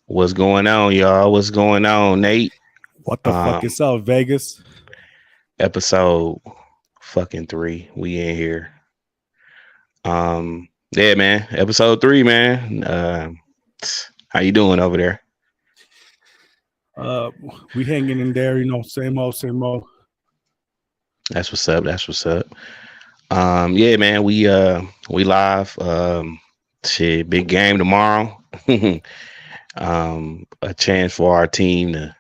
What's going on, y'all? What's going on, Nate? What the fuck Um, is up, Vegas? episode fucking 3. We in here. Yeah, man. Episode 3, man. How you doing over there? Uh, we hanging in there, same old, same old. That's what's up. That's what's up. Yeah, man. We live. Shit, big game tomorrow. A chance for our team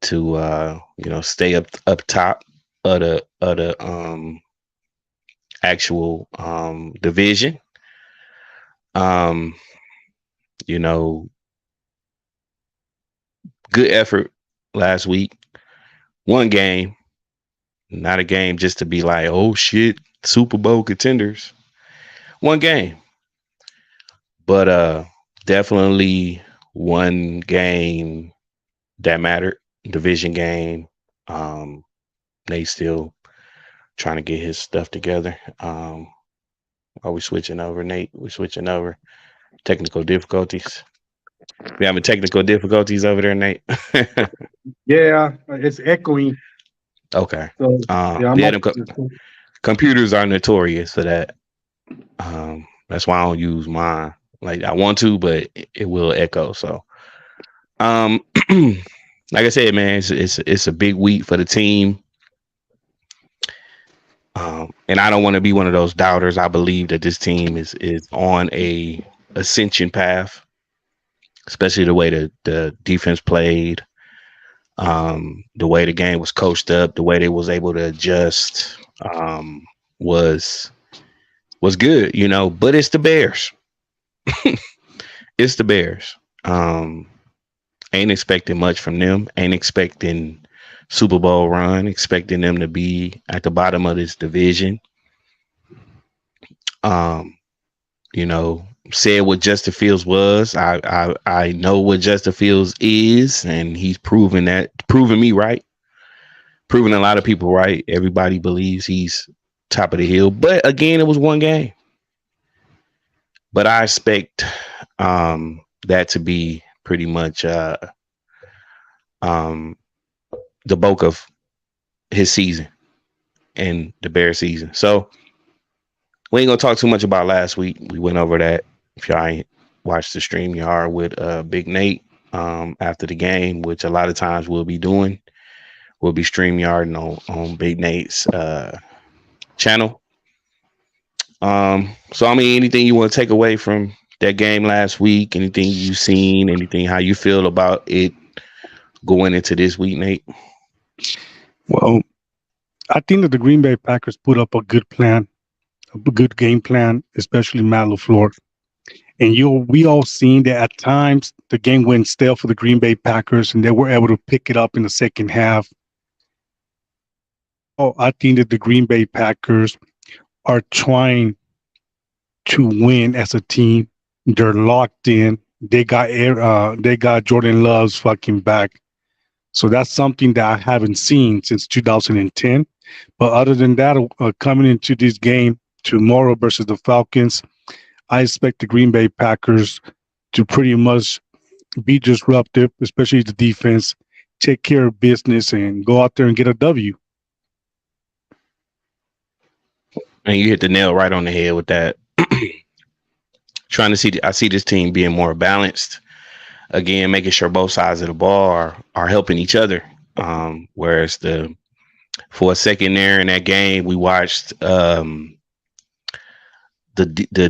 to stay up top of the actual division. Um, you know, good effort last week. One game, not a game just to be like, oh shit, Super Bowl contenders. One game, but definitely one game that mattered. Division game. Um, Nate still trying to get his stuff together. Are we switching over, Nate? We're switching over. Technical difficulties. We having technical difficulties over there, Nate. Yeah, it's echoing. Okay. So yeah, I'm Yeah, up. them computers are notorious for that. That's why I don't use mine. Like I want to, but it will echo. So, um, like I said, man, it's a big week for the team. And I don't want to be one of those doubters. I believe that this team is on a ascension path, especially the way the defense played, the way the game was coached up, the way they was able to adjust, was good, but it's the Bears. It's the Bears. Ain't expecting much from them. Ain't expecting Super Bowl run, expecting them to be at the bottom of this division. Um, said what Justin Fields was. I know what Justin Fields is, and he's proving me right, proving a lot of people right. Everybody believes he's top of the hill, but again, it was one game. But I expect that to be pretty much the bulk of his season and the Bear season. So we ain't gonna talk too much about last week. We went over that. If y'all ain't watched the stream, you are with Big Nate after the game, which a lot of times we'll be doing. We'll be StreamYarding on Big Nate's channel. So I mean, anything you want to take away from that game last week? Anything you've seen? Anything? How you feel about it going into this week, Nate? Well, I think that the Green Bay Packers put up a good plan, a good game plan, especially Matt LaFleur. And we all seen that at times the game went stale for the Green Bay Packers, and they were able to pick it up in the second half. Oh, I think that the Green Bay Packers are trying to win as a team. They're locked in. They got Jordan Love's fucking back. So that's something that I haven't seen since 2010. But other than that, coming into this game tomorrow versus the Falcons, I expect the Green Bay Packers to pretty much be disruptive, especially the defense, take care of business, and go out there and get a W. And you hit the nail right on the head with that. I see this team being more balanced. Again, making sure both sides of the ball are helping each other. Whereas for a second there in that game, we watched the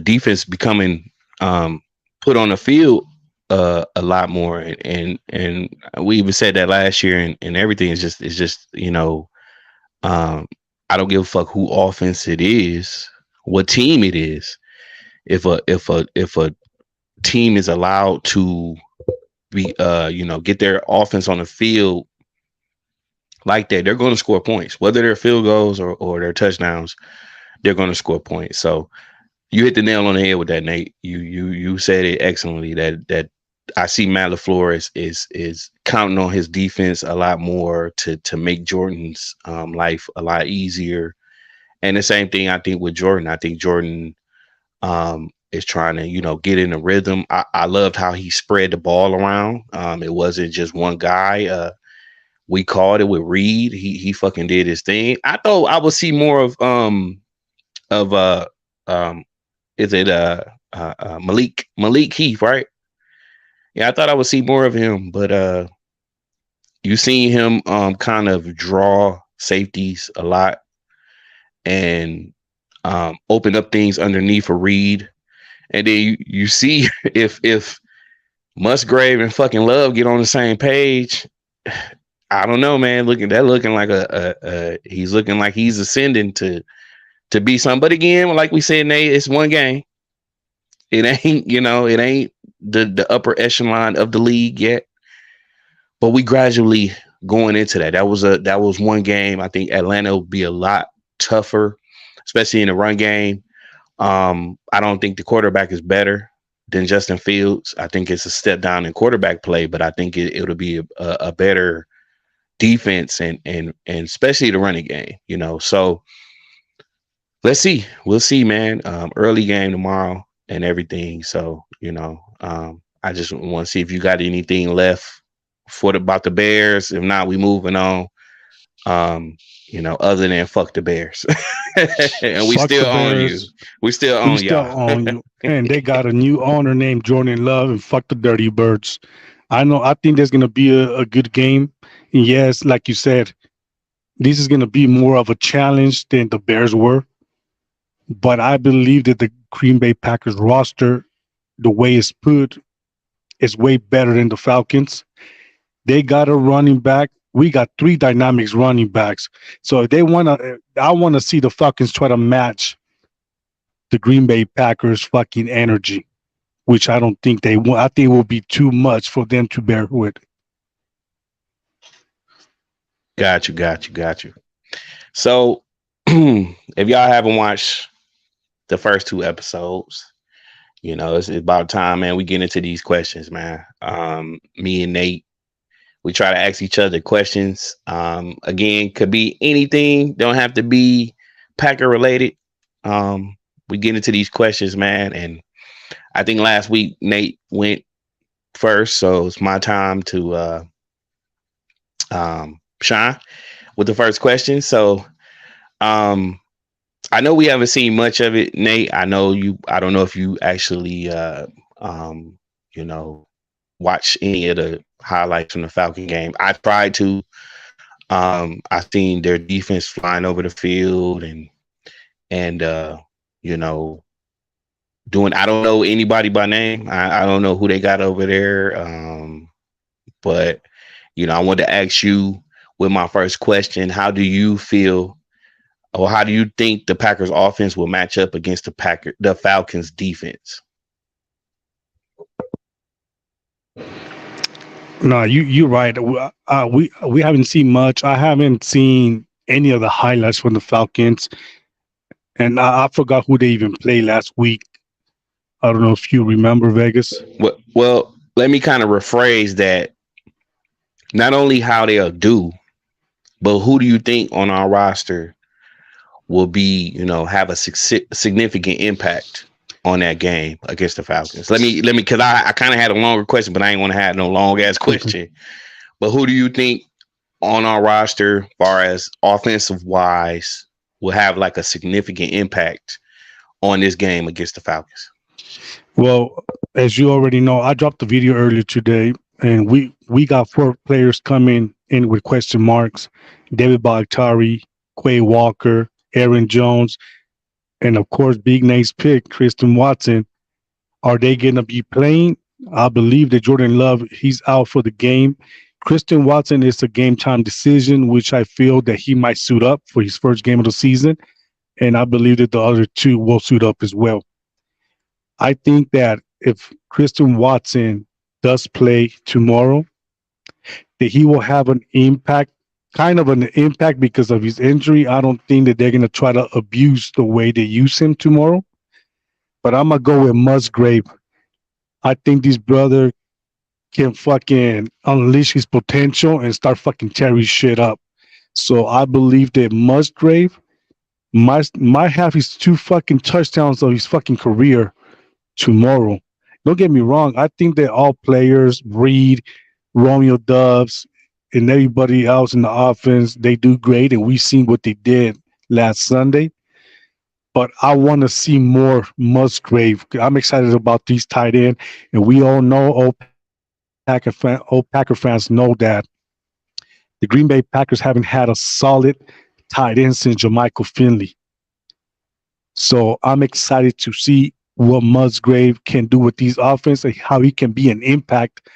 defense becoming put on the field a lot more, and we even said that last year, and everything is just I don't give a fuck who offense it is, what team it is. If a team is allowed to be get their offense on the field like that, they're going to score points, whether they're field goals or their touchdowns. They're going to score points. So you hit the nail on the head with that, Nate. You said it excellently. That I see Matt LaFleur is counting on his defense a lot more to make Jordan's life a lot easier. And the same thing I think with Jordan. I think Jordan is trying to, get in the rhythm. I loved how he spread the ball around. It wasn't just one guy. We called it with Reed. He fucking did his thing. I thought I would see more of um is it Malik Heath, right? Yeah, I thought I would see more of him, but you seen him kind of draw safeties a lot and open up things underneath for Reed. And then you see if Musgrave and fucking Love get on the same page. I don't know, man. Looking like he's looking like he's ascending to be something. But again, like we said, Nate, it's one game. It ain't, it ain't the upper echelon of the league yet. But we gradually going into that. That was one game. I think Atlanta will be a lot tougher, especially in the run game. I don't think the quarterback is better than Justin Fields. I think it's a step down in quarterback play, but I think it'll be a better defense and especially the running game, So let's see. We'll see, man. Early game tomorrow and everything. So, I just want to see if you got anything left about the Bears. If not, we moving on. Other than fuck the Bears. And we Fuck still the own you. Bears. We still We own still y'all. own you. And they got a new owner named Jordan Love, and fuck the Dirty Birds. I think there's gonna be a good game. And yes, like you said, this is gonna be more of a challenge than the Bears were. But I believe that the Green Bay Packers roster, the way it's put, is way better than the Falcons. They got a running back. We got 3 dynamics running backs. So if they I want to see the Falcons try to match the Green Bay Packers fucking energy, which I don't think they will. I think it will be too much for them to bear with. Got you. So if y'all haven't watched the first 2 episodes, it's about time, man. We get into these questions, man. Me and Nate, we try to ask each other questions. Again, could be anything. Don't have to be Packer related. We get into these questions, man. And I think last week Nate went first, so it's my time to shine with the first question. So I know we haven't seen much of it, Nate. I don't know if you actually watch any of the highlights from the Falcon game. I tried to. I seen their defense flying over the field and doing. I don't know anybody by name. I don't know who they got over there. But I wanted to ask you with my first question: how do you feel, or how do you think the Packers offense will match up against the Falcons defense? No, you're right. We haven't seen much. I haven't seen any of the highlights from the Falcons, and I forgot who they even played last week. I don't know if you remember, Vegas. Well, let me kind of rephrase that. Not only how they'll do, but who do you think on our roster will be, have a significant impact on that game against the Falcons? Let me, because I kind of had a longer question, but I ain't want to have no long ass question. But who do you think on our roster, far as offensive wise, will have like a significant impact on this game against the Falcons? Well, as you already know, I dropped the video earlier today, and we got 4 players coming in with question marks: David Bakhtiari, Quay Walker, Aaron Jones, and of course, big names pick, Christian Watson. Are they going to be playing? I believe that Jordan Love, he's out for the game. Christian Watson is a game time decision, which I feel that he might suit up for his first game of the season. And I believe that the other 2 will suit up as well. I think that if Christian Watson does play tomorrow, that he will have an impact, kind of an impact because of his injury. I don't think that they're going to try to abuse the way they use him tomorrow. But I'm going to go with Musgrave. I think this brother can fucking unleash his potential and start fucking tearing shit up. So I believe that Musgrave might have his 2 fucking touchdowns of his fucking career tomorrow. Don't get me wrong. I think that all players, Reed, Romeo Dubs, and everybody else in the offense, they do great, and we've seen what they did last Sunday. But I want to see more Musgrave. I'm excited about these tight end, and we all know old Packer fans know that the Green Bay Packers haven't had a solid tight end since Jermichael Finley. So I'm excited to see what Musgrave can do with these offense and how he can be an impact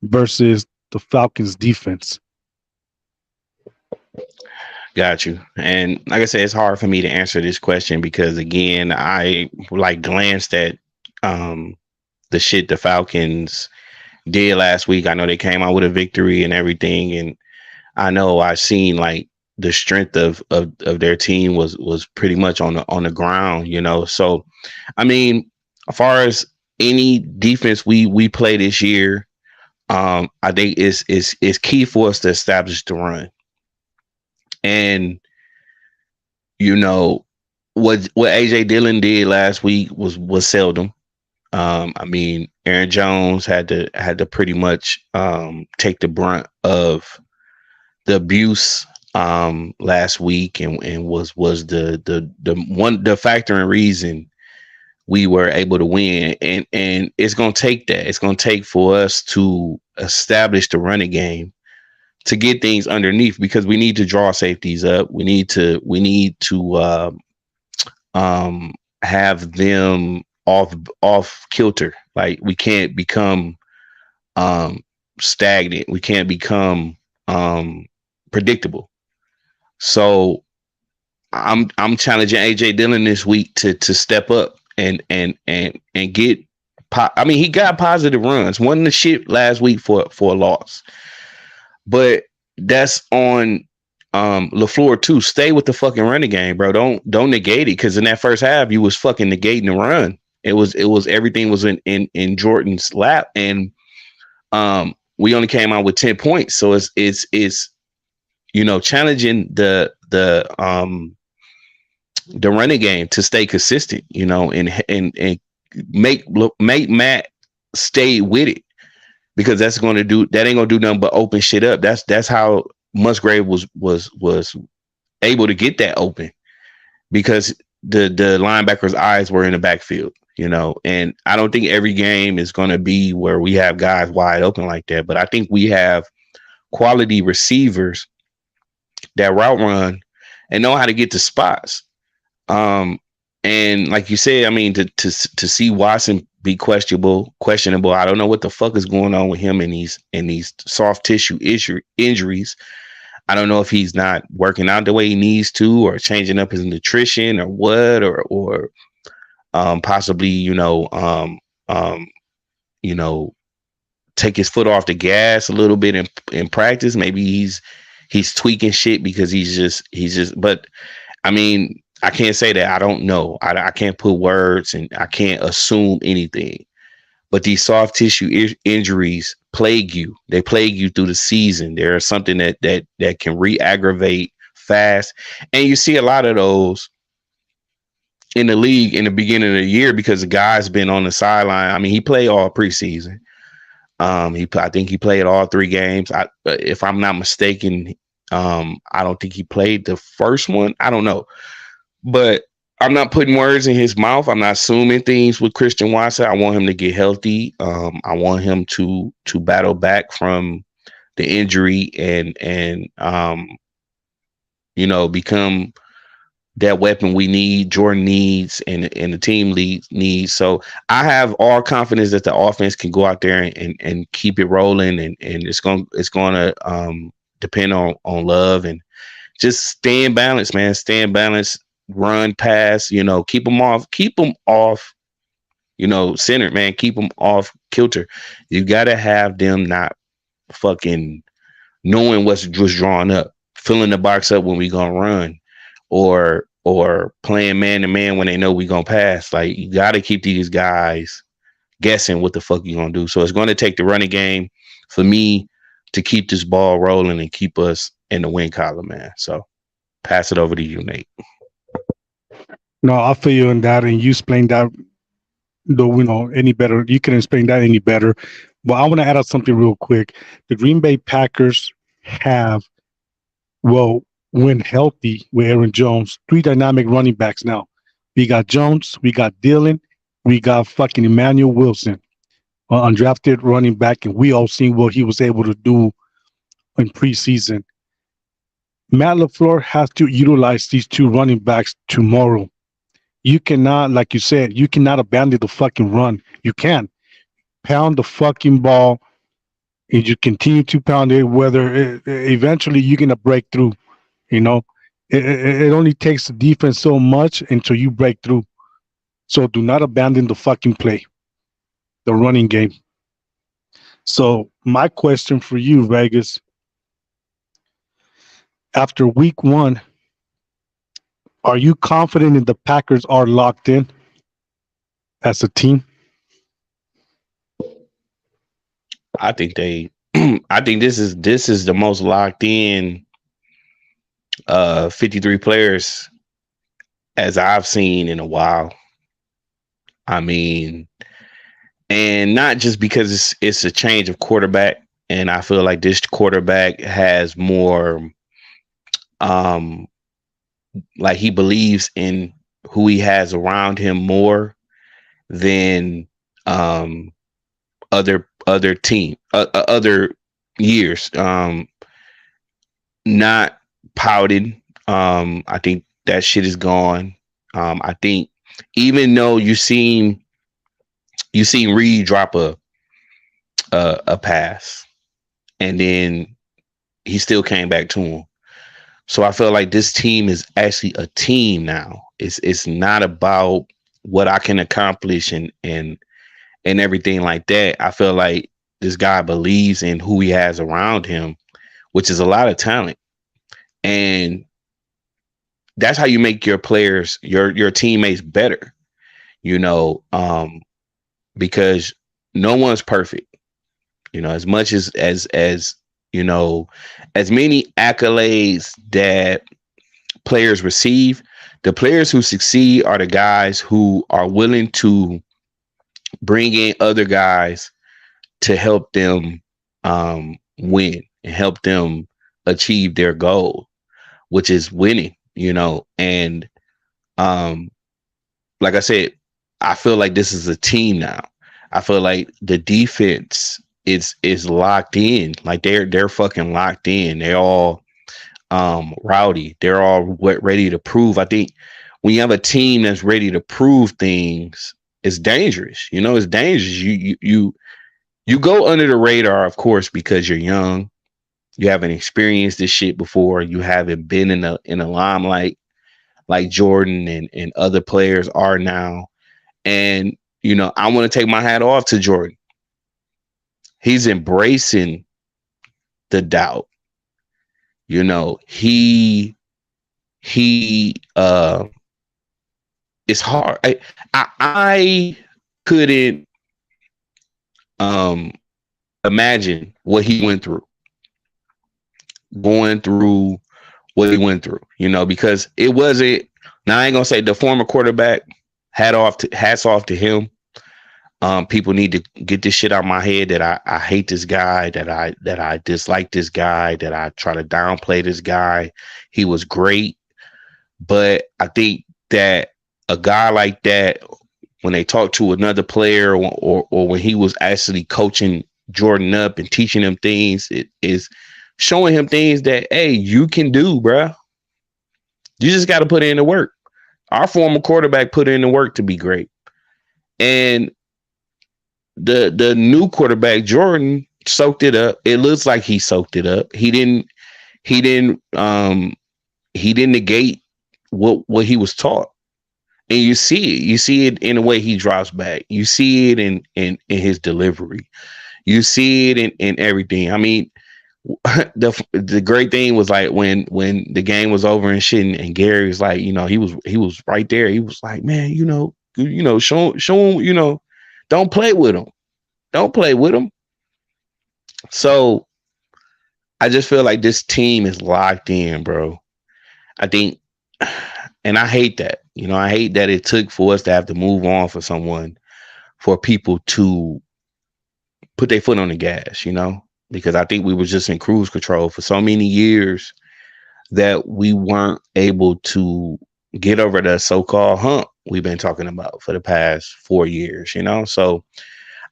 versus the Falcons defense. Got you. And like I said, it's hard for me to answer this question because again, I like glanced at um the shit the Falcons did last week. I know they came out with a victory and everything, and I know I seen like the strength of their team was pretty much on the ground, you know. So I mean, as far as any defense we play this year, I think it's key for us to establish the run. And you know what AJ Dillon did last week was seldom. I mean, Aaron Jones had to pretty much take the brunt of the abuse last week, and was the factor and reason we were able to win. And it's gonna take that. It's gonna take for us to establish the running game to get things underneath, because we need to draw safeties up. We need to have them off kilter. Like we can't become stagnant. We can't become predictable. So I'm challenging AJ Dillon this week to step up and get. I mean, he got positive runs. Won the shit last week for a loss. But that's on LaFleur too. Stay with the fucking running game, bro. Don't negate it, because in that first half you was fucking negating the run. It was everything was in Jordan's lap, and we only came out with 10 points. So it's you know, challenging the running game to stay consistent, you know, and make Matt stay with it. Because that ain't gonna do nothing but open shit up. That's how Musgrave was able to get that open, because the linebackers' eyes were in the backfield, you know. And I don't think every game is gonna be where we have guys wide open like that, but I think we have quality receivers that route run and know how to get to spots. And like you said, I mean, to see Watson be questionable. I don't know what the fuck is going on with him in these soft tissue injuries. I don't know if he's not working out the way he needs to, or changing up his nutrition, or what, or possibly, you know, take his foot off the gas a little bit in practice. Maybe he's tweaking shit because he's just. But I mean, I can't say that. I don't know. I can't put words, and I can't assume anything. But these soft tissue injuries plague you. They plague you through the season. There is something that can re-aggravate fast. And you see a lot of those in the league in the beginning of the year, because the guy's been on the sideline. I mean, he played all preseason. I think he played all 3 games. If I'm not mistaken, I don't think he played the first one. I don't know. But I'm not putting words in his mouth. I'm not assuming things with Christian Watson. I want him to get healthy. I want him to battle back from the injury and you know, become that weapon we need, Jordan needs, and the team needs. So I have all confidence that the offense can go out there and keep it rolling, and it's gonna depend on Love, and just stay in balance, man. Stay in balance. Run, pass, you know, keep them off, you know, centered, man. Keep them off kilter. You got to have them not fucking knowing what's just drawn up, filling the box up when we gonna run, or playing man to man when they know we gonna pass. Like, you got to keep these guys guessing what the fuck you gonna do. So it's going to take the running game for me to keep this ball rolling and keep us in the win column, man. So pass it over to you, Nate. No, I feel you on that, and you explained that though, any better. You can explain that any better. But I want to add out something real quick. The Green Bay Packers have, well, when healthy with Aaron Jones, three dynamic running backs now. We got Jones, we got Dillon, we got fucking Emmanuel Wilson, undrafted running back, and we all seen what he was able to do in preseason. Matt LaFleur has to utilize these two running backs tomorrow. You cannot, like you said, you cannot abandon the fucking run. You can pound the fucking ball, and you continue to pound it. Eventually you're gonna break through. You know, it only takes the defense so much until you break through. So do not abandon the fucking play, the running game. So my question for you, Vegas, after week 1, are you confident that the Packers are locked in as a team? I think they. I think this is the most locked in 53 players as I've seen in a while. I mean, and not just because it's a change of quarterback, and I feel like this quarterback has more, like he believes in who he has around him more than other team other years. Not pouted. I think that shit is gone. I think even though you seen Reed drop a pass, and then he still came back to him. So I feel like this team is actually a team now. It's not about what I can accomplish and everything like that. I feel like this guy believes in who he has around him, which is a lot of talent. And that's how you make your players, your teammates better, because no one's perfect. As much as as many accolades that players receive, the players who succeed are the guys who are willing to bring in other guys to help them win and help them achieve their goal, which is winning, and like I said, I feel like this is a team now. I feel like the defense is locked in. Like they're fucking locked in. They're all rowdy. They're all ready to prove. I think when you have a team that's ready to prove things, it's dangerous. It's dangerous. You go under the radar, of course, because you're young. You haven't experienced this shit before. You haven't been in the limelight like Jordan and other players are now. And, I want to take my hat off to Jordan. He's embracing the doubt. He it's hard. I couldn't imagine what he went through. Going through what he went through, because it wasn't. Now I ain't gonna say the former quarterback. Hats off to him. People need to get this shit out of my head that I hate this guy, that I dislike this guy, that I try to downplay this guy. He was great, but I think that a guy like that, when they talk to another player or when he was actually coaching Jordan up and teaching him things, it is showing him things that, hey, you can do, bruh. You just got to put in the work. Our former quarterback put in the work to be great. And the new quarterback, Jordan, soaked it up. It looks like he soaked it up. He didn't negate what he was taught. And you see it. You see it in the way he drops back. You see it in his delivery. You see it in everything. I mean, the great thing was like when the game was over and shit, and Gary was like, he was right there. He was like, man, show him, don't play with him. Don't play with him. So I just feel like this team is locked in, bro. I think, and I hate that. I hate that it took for us to have to move on for someone. for people to put their foot on the gas, because I think we was just in cruise control for so many years that we weren't able to get over the so-called hump we've been talking about for the past 4 years. So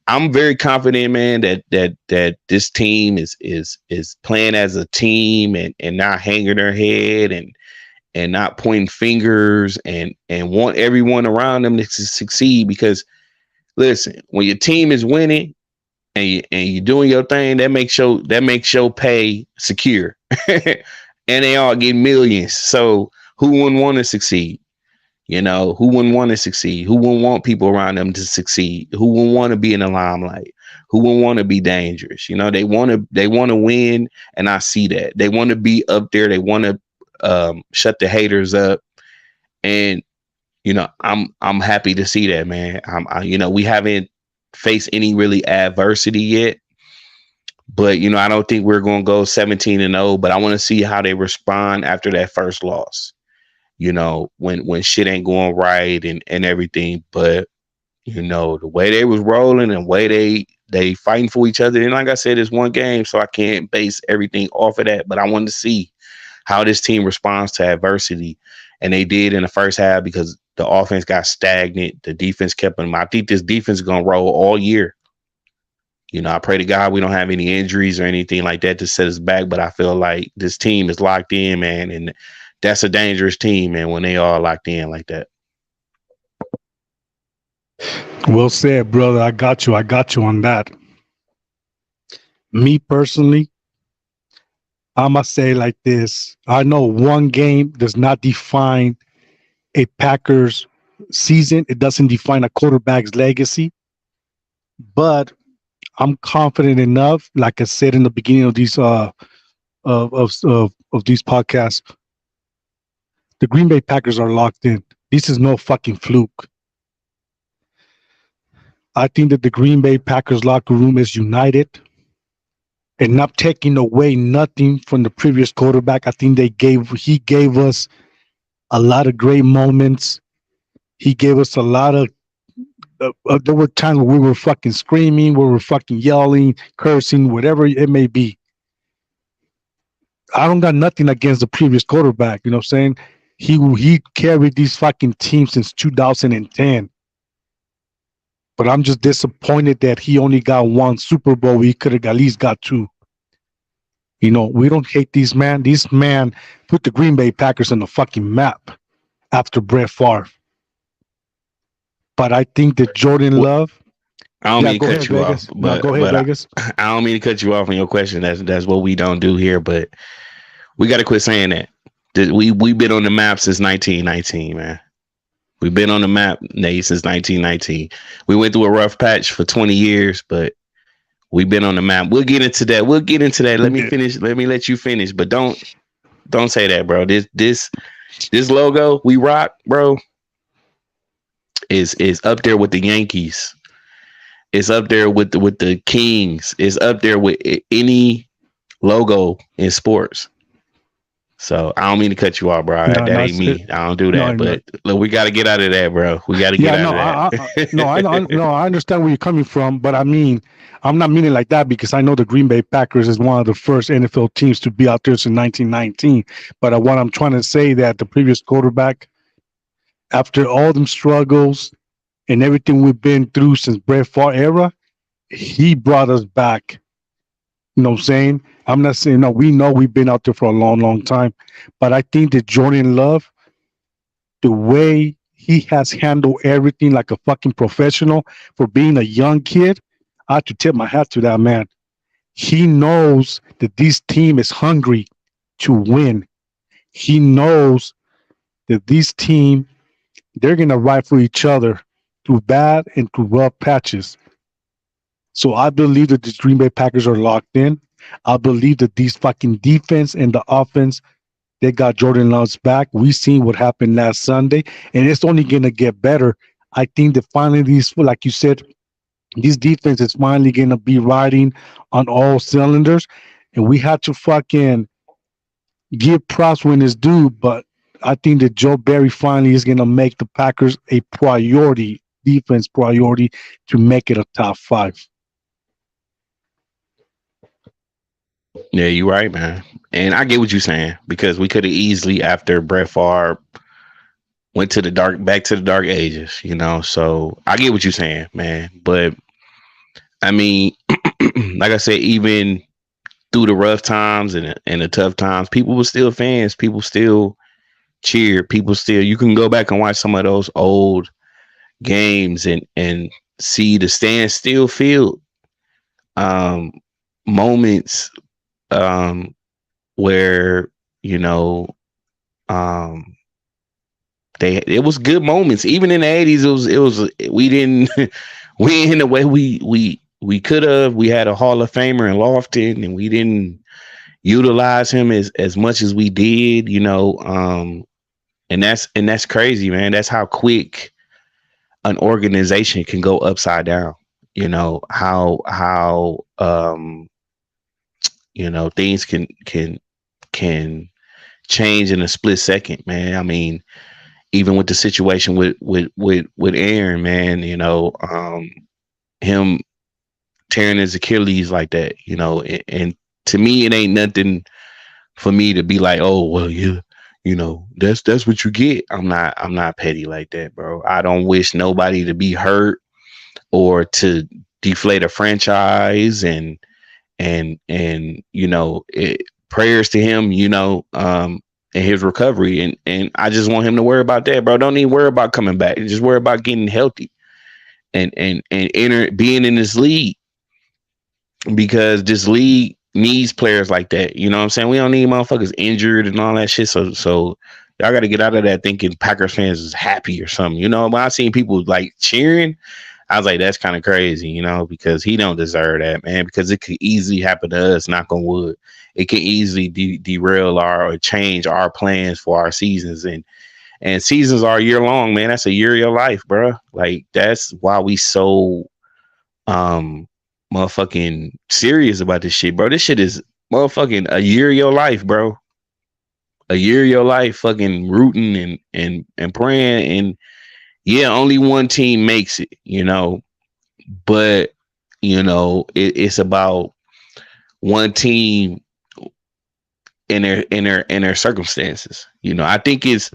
I'm very confident, man, that this team is playing as a team and not hanging their head and not pointing fingers and want everyone around them to succeed. Because listen, when your team is winning and you're doing your thing, that makes your pay secure, and they all get millions. So who wouldn't want to succeed? Who wouldn't want to succeed? Who wouldn't want people around them to succeed? Who wouldn't want to be in the limelight? Who wouldn't want to be dangerous? They want to win, and I see that they want to be up there. They want to shut the haters up, and I'm happy to see that, man. We haven't faced any really adversity yet, but I don't think we're going to go 17-0. But I want to see how they respond after that first loss. When shit ain't going right and everything. But the way they was rolling and the way they fighting for each other. And like I said, it's one game, so I can't base everything off of that. But I wanted to see how this team responds to adversity. And they did in the first half because the offense got stagnant. The defense kept them. I think this defense is going to roll all year. I pray to God we don't have any injuries or anything like that to set us back. But I feel like this team is locked in, man. And that's a dangerous team, man, when they all locked in like that. Well said, brother. I got you on that. Me personally, I must say like this. I know one game does not define a Packers season. It doesn't define a quarterback's legacy. But I'm confident enough, like I said in the beginning of these of these podcasts, the Green Bay Packers are locked in. This is no fucking fluke. I think that the Green Bay Packers locker room is united and not taking away nothing from the previous quarterback. I think he gave us a lot of great moments. He gave us a lot of there were times where we were fucking screaming, we were fucking yelling, cursing, whatever it may be. I don't got nothing against the previous quarterback. You know what I'm saying? He carried these fucking teams since 2010. But I'm just disappointed that he only got one Super Bowl. He could have at least got two. We don't hate these man. This man put the Green Bay Packers on the fucking map after Brett Favre. But I think that Jordan Love. I don't mean to cut you off, but go ahead, Vegas. I don't mean to cut you off on your question. That's what we don't do here. But we got to quit saying that. We've been on the map since 1919, man. We've been on the map, Nate, since 1919. We went through a rough patch for 20 years, but we've been on the map. We'll get into that. Let me finish. Let me let you finish. But don't say that, bro. This logo we rock, bro, is up there with the Yankees. It's up there with the Kings. It's up there with any logo in sports. So I don't mean to cut you off, bro. That ain't me. I don't do that. But look, we got to get out of that, bro. We got to get out of that. I understand where you're coming from, but I mean, I'm not meaning like that because I know the Green Bay Packers is one of the first NFL teams to be out there since 1919. But what I'm trying to say that the previous quarterback, after all them struggles and everything we've been through since Brett Favre era, he brought us back. You know what I'm saying? I'm not saying no. We know we've been out there for a long, long time, but I think that Jordan Love, the way he has handled everything like a fucking professional for being a young kid, I have to tip my hat to that man. He knows that this team is hungry to win. He knows that this team, they're gonna ride for each other through bad and through rough patches. So I believe that the Green Bay Packers are locked in. I believe that these fucking defense and the offense, they got Jordan Love's back. We seen what happened last Sunday, and it's only going to get better. I think that finally these, like you said, this defense is finally going to be riding on all cylinders, and we had to fucking give props when it's due, but I think that Joe Barry finally is going to make the Packers a priority defense priority to make it a top five. Yeah, you're right, man. And I get what you're saying because we could have easily, after Brett Favre went to the back to the dark ages, So I get what you're saying, man. But I mean, like I said, even through the rough times and the tough times, people were still fans. People still cheer. People still. You can go back and watch some of those old games and see the stand still filled. Moments where um, it was good moments. Even in the 80s, it was we didn't we in the way we could have. We had a Hall of Famer in Lofton, and we didn't utilize him as much as we did. And that's crazy, man. That's how quick an organization can go upside down. How things can change in a split second, man. I mean, even with the situation with Aaron, man, him tearing his Achilles like that, and to me, it ain't nothing for me to be like, oh, well, that's what you get. I'm not petty like that, bro. I don't wish nobody to be hurt or to deflate a franchise and prayers to him, and his recovery. And I just want him to worry about that, bro. Don't even worry about coming back. Just worry about getting healthy and being in this league, because this league needs players like that. You know what I'm saying? We don't need motherfuckers injured and all that shit. So y'all got to get out of that thinking Packers fans is happy or something. When I seen people like cheering, I was like, that's kind of crazy, because he don't deserve that, man, because it could easily happen to us, knock on wood. It can easily derail or change our plans for our seasons. And seasons are a year long, man. That's a year of your life, bro. Like, that's why we so motherfucking serious about this shit, bro. This shit is motherfucking a year of your life, bro. A year of your life fucking rooting and praying. And yeah, only one team makes it, but it's about one team in their circumstances. I think it's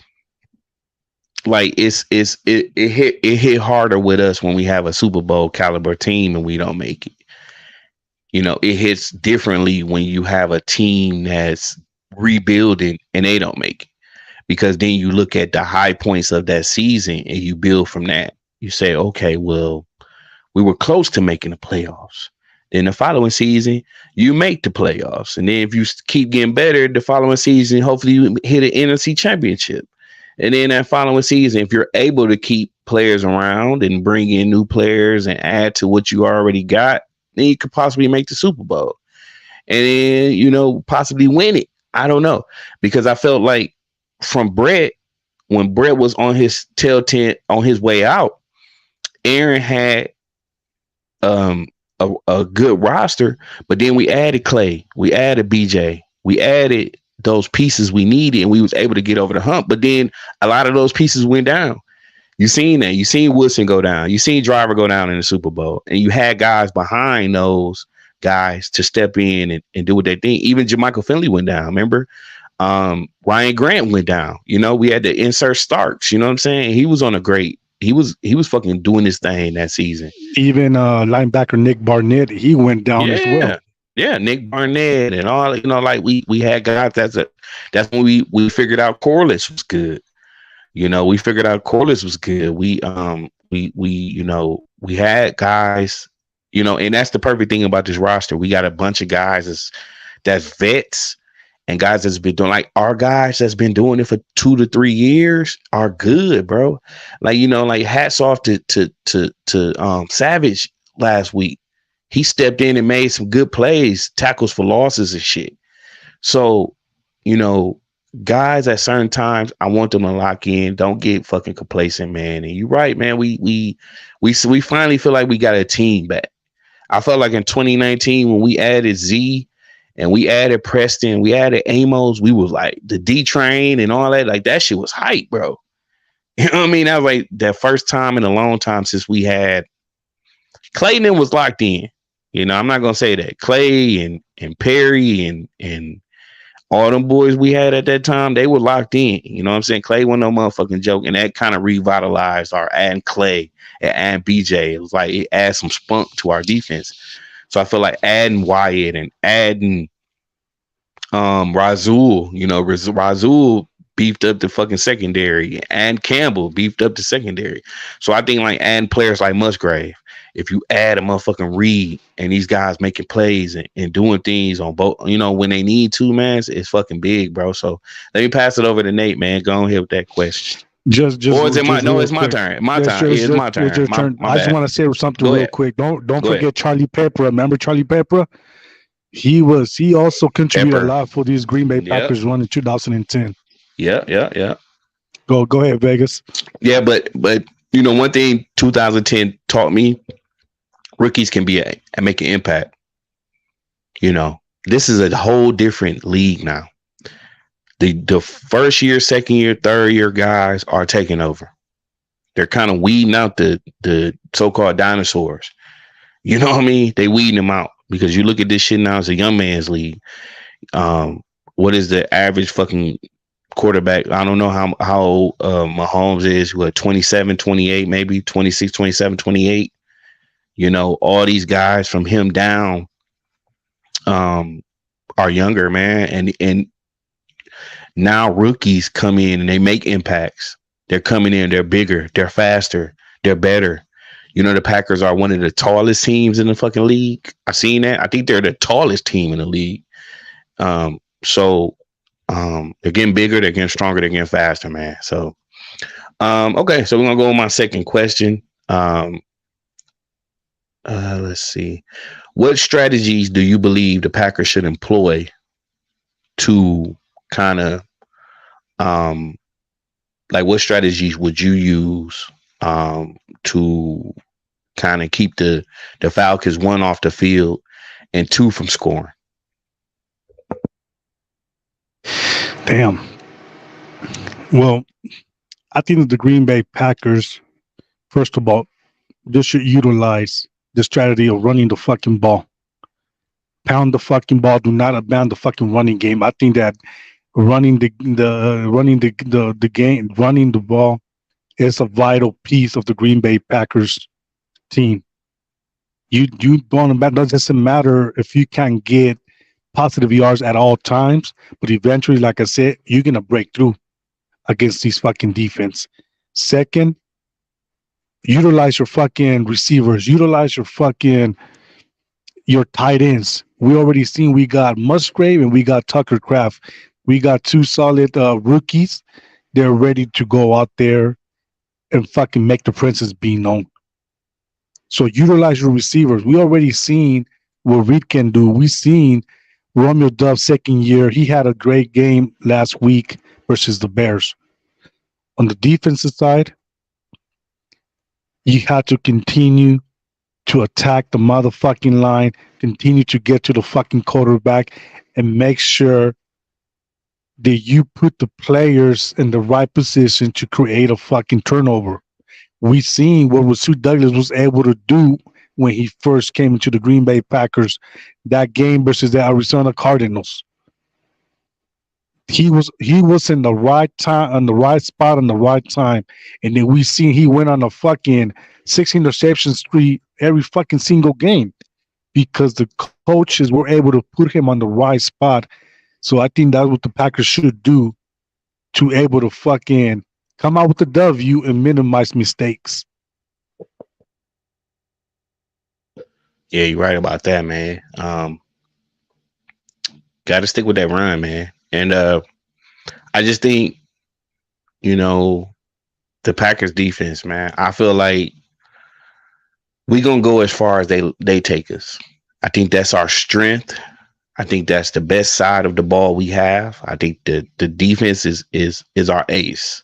like it hit harder with us when we have a Super Bowl caliber team and we don't make it. It hits differently when you have a team that's rebuilding and they don't make it, because then you look at the high points of that season and you build from that. You say, okay, well, we were close to making the playoffs. Then the following season, you make the playoffs. And then if you keep getting better, the following season, hopefully you hit an NFC championship. And then that following season, if you're able to keep players around and bring in new players and add to what you already got, then you could possibly make the Super Bowl. And then, possibly win it. I don't know. Because I felt like from Brett, when Brett was on his tail tent on his way out, Aaron had a good roster, but then we added Clay, we added BJ, we added those pieces we needed, and we was able to get over the hump. But then a lot of those pieces went down. You seen that. You seen Woodson go down. You seen Driver go down in the Super Bowl, and you had guys behind those guys to step in and do what they think. Even Jermichael Finley went down. Remember? Ryan Grant went down. We had to insert Starks. You know what I'm saying? He was on a great. He was fucking doing his thing that season. Even linebacker Nick Barnett, he went down as well. Yeah, Nick Barnett and all. Like we had guys. That's when we figured out Corliss was good. We figured out Corliss was good. We had guys. And that's the perfect thing about this roster. We got a bunch of guys that's vets. And guys that's been doing, like our guys that's been doing it for 2 to 3 years are good, bro. Like, like hats off to Savage last week. He stepped in and made some good plays, tackles for losses and shit. So, guys at certain times, I want them to lock in. Don't get fucking complacent, man. And you're right, man. We finally feel like we got a team back. I felt like in 2019 when we added Z and we added Preston, we added Amos, we was like the D train and all that. Like that shit was hype, bro. You know what I mean? That was like that first time in a long time since we had Clayton was locked in. You know, I'm not gonna say that. Clay and Perry and all them boys we had at that time, they were locked in. You know what I'm saying? Clay wasn't no motherfucking joke. And that kind of revitalized our adding Clay and adding BJ. It was like it adds some spunk to our defense. So I feel like adding Wyatt and adding Razul, you know, Razul beefed up the fucking secondary, and Campbell beefed up the secondary. So I think like adding players like Musgrave, if you add a motherfucking Reed and these guys making plays and doing things on both, you know, when they need to, man, it's fucking big, bro. So let me pass it over to Nate, man. Go on here with that question. Or is it my? Just No, real it's my quick. turn. My turn. It's my It's turn. your My turn. my I just bad. want to say something Go real ahead. quick. Don't Go ahead. forget Charlie Pepper. Remember Charlie Pepper? He also contributed a Pepper. lot for these Green Bay Yep. Packers run in 2010. Yeah. Yeah. Yeah. Go ahead, Vegas. Yeah. But you know, one thing 2010 taught me: rookies can be and make an impact. You know, this is a whole different league now. The first year, second year, third year guys are taking over. They're kind of weeding out the so called dinosaurs. You know what I mean? They weeding them out because you look at this shit now as a young man's league. What is the average fucking quarterback? I don't know how old Mahomes is, who at 27, 28, maybe 26, 27, 28. You know, all these guys from him down um, are younger, man. And now rookies come in and they make impacts. They're coming in, they're bigger, they're faster, they're better. You know, the Packers are one of the tallest teams in the fucking league. I've seen that. I think they're the tallest team in the league. So they're getting bigger, they're getting stronger, they're getting faster, man. So okay, so we're gonna go on my second question. Let's see. What strategies do you believe the Packers should employ to kind of um like what strategies would you use to kind of keep the Falcons, one, off the field and two, from scoring? Damn. Well, I think that the Green Bay Packers, first of all, they should utilize the strategy of running the fucking ball. Pound the fucking ball. Do not abandon the fucking running game. I think that running the game, running the ball is a vital piece of the Green Bay Packers team. You don't matter. It doesn't matter if you can get positive yards at all times, but eventually, like I said, you're gonna break through against these fucking defense. Second, utilize your fucking receivers. Utilize your tight ends. We already seen we got Musgrave and we got Tucker Craft. We got two solid rookies. They're ready to go out there and fucking make the princess be known. So utilize your receivers. We already seen what Reed can do. We seen Romeo Dove's second year. He had a great game last week versus the Bears. On the defensive side, you have to continue to attack the motherfucking line, continue to get to the fucking quarterback, and make sure that you put the players in the right position to create a fucking turnover. We seen what Rasul Douglas was able to do when he first came into the Green Bay Packers, that game versus the Arizona Cardinals. He was in the right time, on the right spot, on the right time, and then we seen he went on a fucking 6 interception streak every fucking single game because the coaches were able to put him on the right spot. So I think that's what the Packers should do to able to fucking come out with the W and minimize mistakes. Yeah, you're right about that, man. Got to stick with that run, man. And I just think, you know, the Packers defense, man, I feel like we're going to go as far as they take us. I think that's our strength. I think that's the best side of the ball we have. I think the defense is our ace.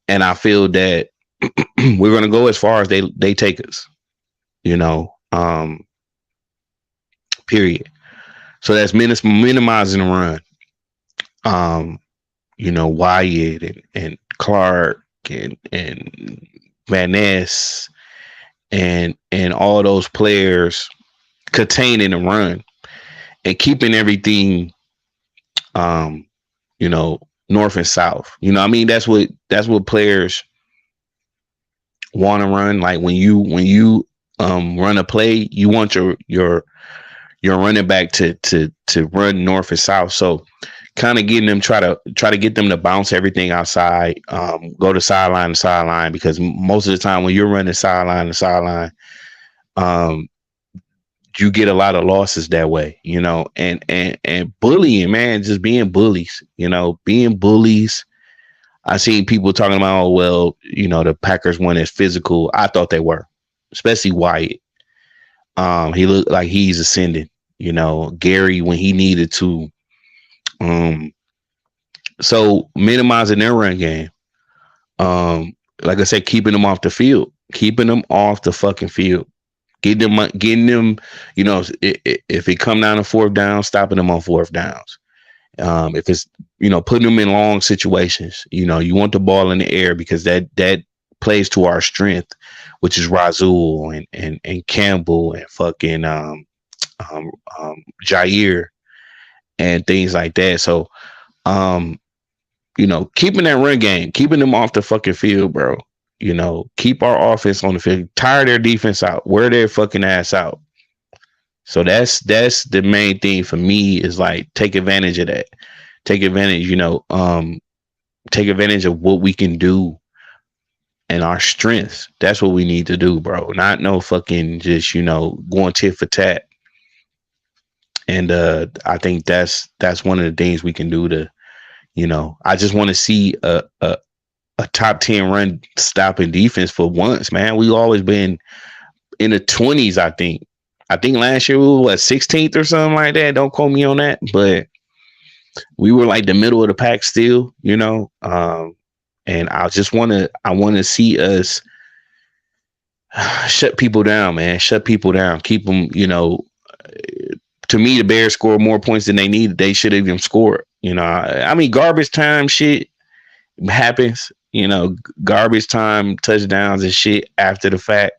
And I feel that we're going to go as far as they take us, you know, period. So that's minimizing the run. You know, Wyatt and Clark and Van Ness and all those players containing the run and keeping everything um you know north and south. I mean that's what players want to run. Like when you run a play, you want your running back to run north and south. So kind of getting them try to get them to bounce everything outside, go to sideline to sideline, because most of the time when you're running sideline to sideline, um, you get a lot of losses that way, and bullying, man, just being bullies, being bullies. I seen people talking about, oh, well, the Packers weren't as physical. I thought they were, especially Wyatt. He looked like he's ascending, Gary when he needed to. So minimizing their run game. Like I said, keeping them off the field, keeping them off the fucking field, getting them, if it come down to fourth down, stopping them on fourth downs. If it's, putting them in long situations, you want the ball in the air because that plays to our strength, which is Razul and Campbell and fucking Jair and things like that. So, keeping that run game, keeping them off the fucking field, bro. Keep our offense on the field, tire their defense out, wear their fucking ass out. So that's the main thing for me, is like take advantage of that. Take advantage, take advantage of what we can do and our strengths. That's what we need to do, bro. Not no fucking just, going tit for tat. And I think that's one of the things we can do to, I just want to see a top 10 run stopping defense for once, man. We've always been in the 20s, I think. I think last year we were 16th or something like that. Don't quote me on that, but we were like the middle of the pack still, and I want to see us shut people down, man. Shut people down. Keep them, to me, the Bears scored more points than they needed. They should have even scored. I mean, garbage time shit happens, garbage time touchdowns and shit after the fact,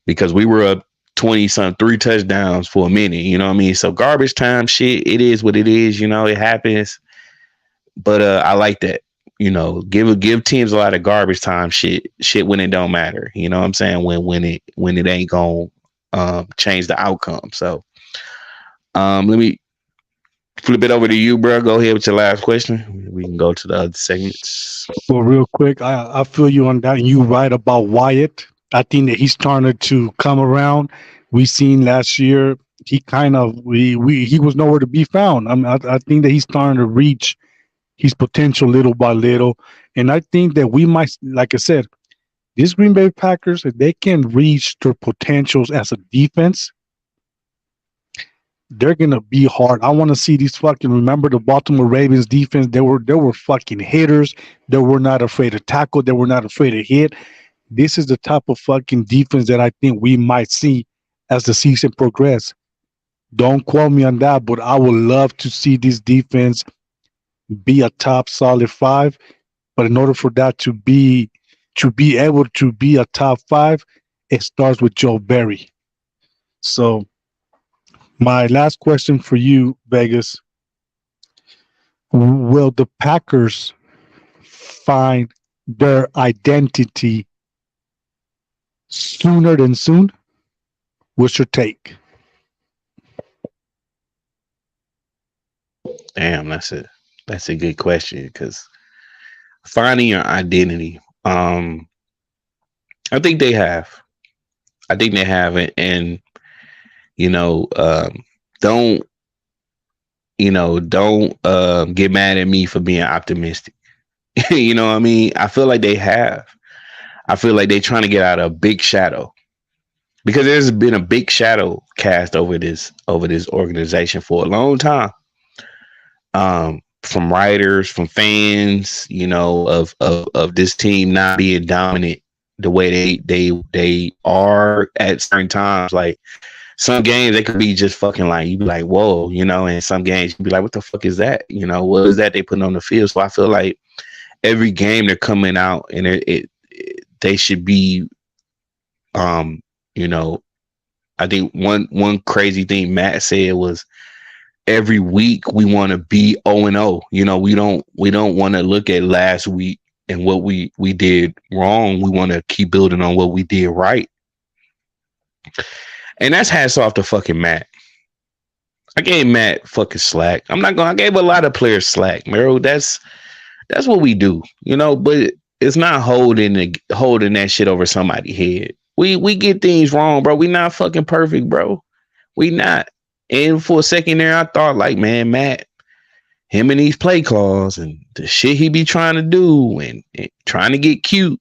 because we were up 3 touchdowns for a minute. You know what I mean? So garbage time shit, it is what it is. It happens. But I like that. Give teams a lot of garbage time shit when it don't matter. You know what I'm saying? When it ain't gonna change the outcome. So let me flip it over to you, bro. Go ahead with your last question. We can go to the other segments. Well, real quick, I feel you on that. You right about Wyatt. I think that he's starting to come around. We seen last year he he was nowhere to be found. I think that he's starting to reach his potential little by little, and I think that we might, like I said, these Green Bay Packers, if they can reach their potentials as a defense, they're gonna be hard. I want to see these fucking. Remember the Baltimore Ravens defense? They were fucking hitters. They were not afraid to tackle. They were not afraid to hit. This is the type of fucking defense that I think we might see as the season progresses. Don't quote me on that, but I would love to see this defense be a top solid 5. But in order for that to be able to be a top 5, it starts with Joe Barry. So my last question for you, Vegas: will the Packers find their identity sooner than soon? What's your take? Damn, that's a good question, because finding your identity, I think they have. It, and don't get mad at me for being optimistic. You know what I mean? I feel like they have. I feel like they're trying to get out of a big shadow, because there's been a big shadow cast over this organization for a long time. From writers, from fans, of this team not being dominant the way they are at certain times. Like some games, they could be just fucking like, you'd be like, whoa, and some games you'd be like, what the fuck is that? What is that they putting on the field? So I feel like every game they're coming out and they should be, um, you know, I think one crazy thing Matt said was every week we want to be 0-0. You know, we don't want to look at last week and what we did wrong. We want to keep building on what we did right. And that's hats off to fucking Matt. I gave Matt fucking slack. I gave a lot of players slack, bro. That's what we do, you know, but it's not holding that shit over somebody's head. We get things wrong, bro. We not fucking perfect, bro. We not. And for a second there, I thought like, man, Matt, him and these play calls and the shit he be trying to do and trying to get cute,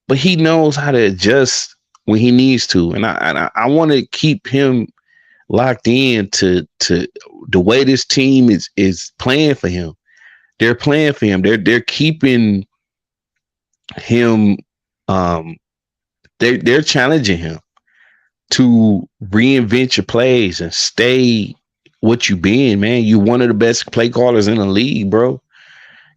but he knows how to adjust when he needs to. And I want to keep him locked in to the way this team is playing for him. They're playing for him. They're keeping him. They're challenging him to reinvent your plays and stay what you been, man. You one of the best play callers in the league, bro.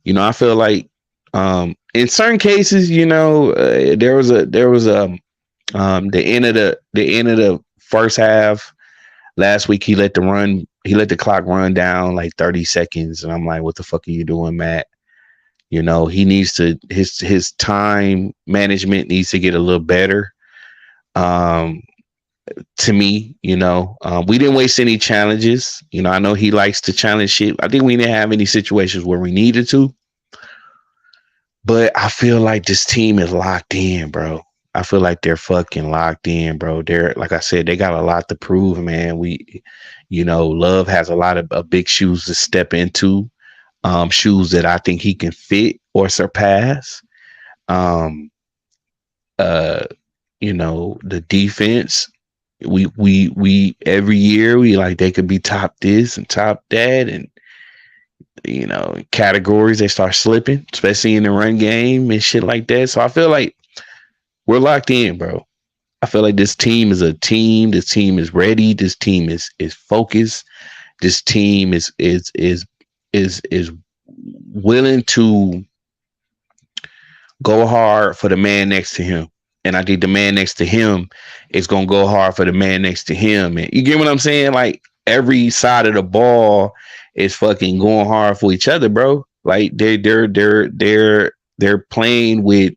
You know, I feel like in certain cases, you know, there was a the end of the first half last week. He let the clock run down like 30 seconds, and I'm like, what the fuck are you doing, Matt? You know, he needs to his time management needs to get a little better. To me, you know, we didn't waste any challenges. You know, I know he likes to challenge shit. I think we didn't have any situations where we needed to, but I feel like this team is locked in, bro. I feel like they're fucking locked in, bro. They're, like I said, they got a lot to prove, man. You know, Love has a lot of big shoes to step into, shoes that I think he can fit or surpass. You know, the defense, we every year we like they could be top this and top that, and you know, categories they start slipping, especially in the run game and shit like that. So I feel like we're locked in, bro. I feel like this team is a team. This team is ready. This team is focused. This team is willing to go hard for the man next to him. And I think the man next to him is gonna go hard for the man next to him. And you get what I'm saying? Like every side of the ball is fucking going hard for each other, bro. Like they're playing with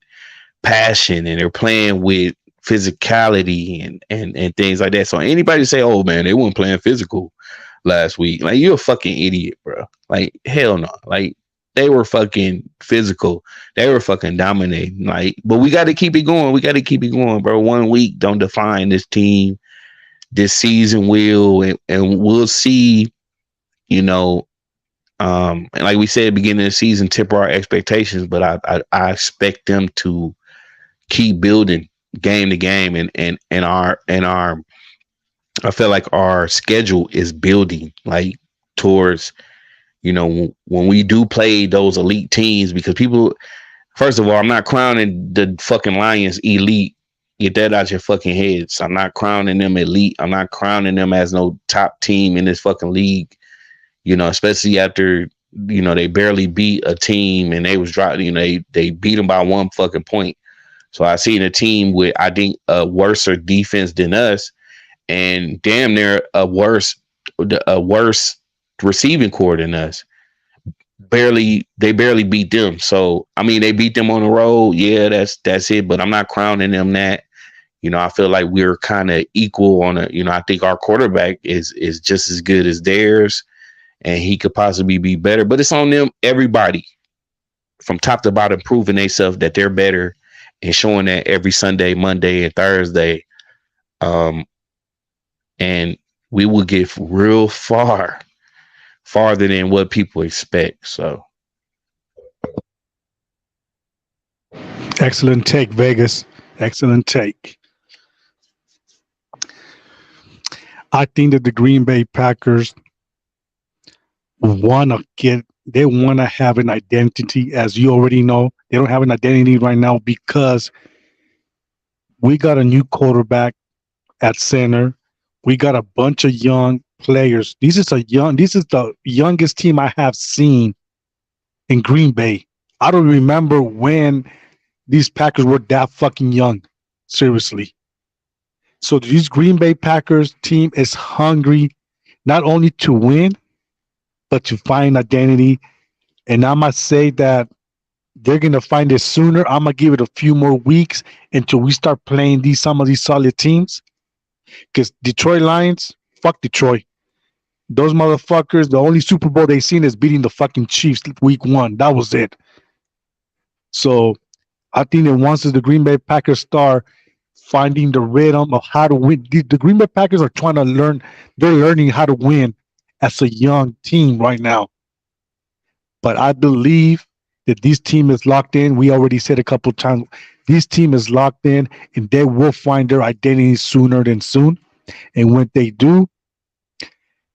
passion and they're playing with physicality and things like that. So anybody say, "Oh man, they weren't playing physical last week," like you're a fucking idiot, bro. Like hell no. Like they were fucking physical. They were fucking dominating. Like, but we got to keep it going. We got to keep it going, bro. 1 week don't define this team. This season will, and we'll see. You know, and like we said, beginning of the season, temper our expectations. But I expect them to keep building game to game, and our I feel like our schedule is building like towards, you know, when we do play those elite teams, because people, first of all, I'm not crowning the fucking Lions elite. Get that out your fucking heads. I'm not crowning them elite. I'm not crowning them as no top team in this fucking league, you know, especially after, you know, they barely beat a team and they was dropping, you know, they beat them by 1 fucking point. So I seen a team with, I think, a worse defense than us, and damn near a worse receiving core than us. They barely beat them. So I mean, they beat them on the road. Yeah, that's it. But I'm not crowning them that. You know, I feel like we're kind of equal on a. You know, I think our quarterback is just as good as theirs, and he could possibly be better. But it's on them, everybody, from top to bottom, proving themselves that they're better and showing that every Sunday, Monday, and Thursday. And we will get real farther than what people expect. So Excellent take, Vegas. Excellent take. I think that the Green Bay Packers want to have an identity. As you already know, they don't have an identity right now because we got a new quarterback at center. We got a bunch of young players. This is the youngest team I have seen in Green Bay. I don't remember when these Packers were that fucking young. Seriously. So these Green Bay Packers team is hungry not only to win, but to find identity. And I must say that they're gonna find it sooner. I'm gonna give it a few more weeks until we start playing some of these solid teams. Because Detroit Lions, fuck Detroit. Those motherfuckers, the only Super Bowl they seen is beating the fucking Chiefs week 1. That was it. So I think that once the Green Bay Packers start finding the rhythm of how to win, the Green Bay Packers are trying to learn. They're learning how to win as a young team right now. But I believe that this team is locked in. We already said a couple times, this team is locked in, and they will find their identity sooner than soon. And when they do,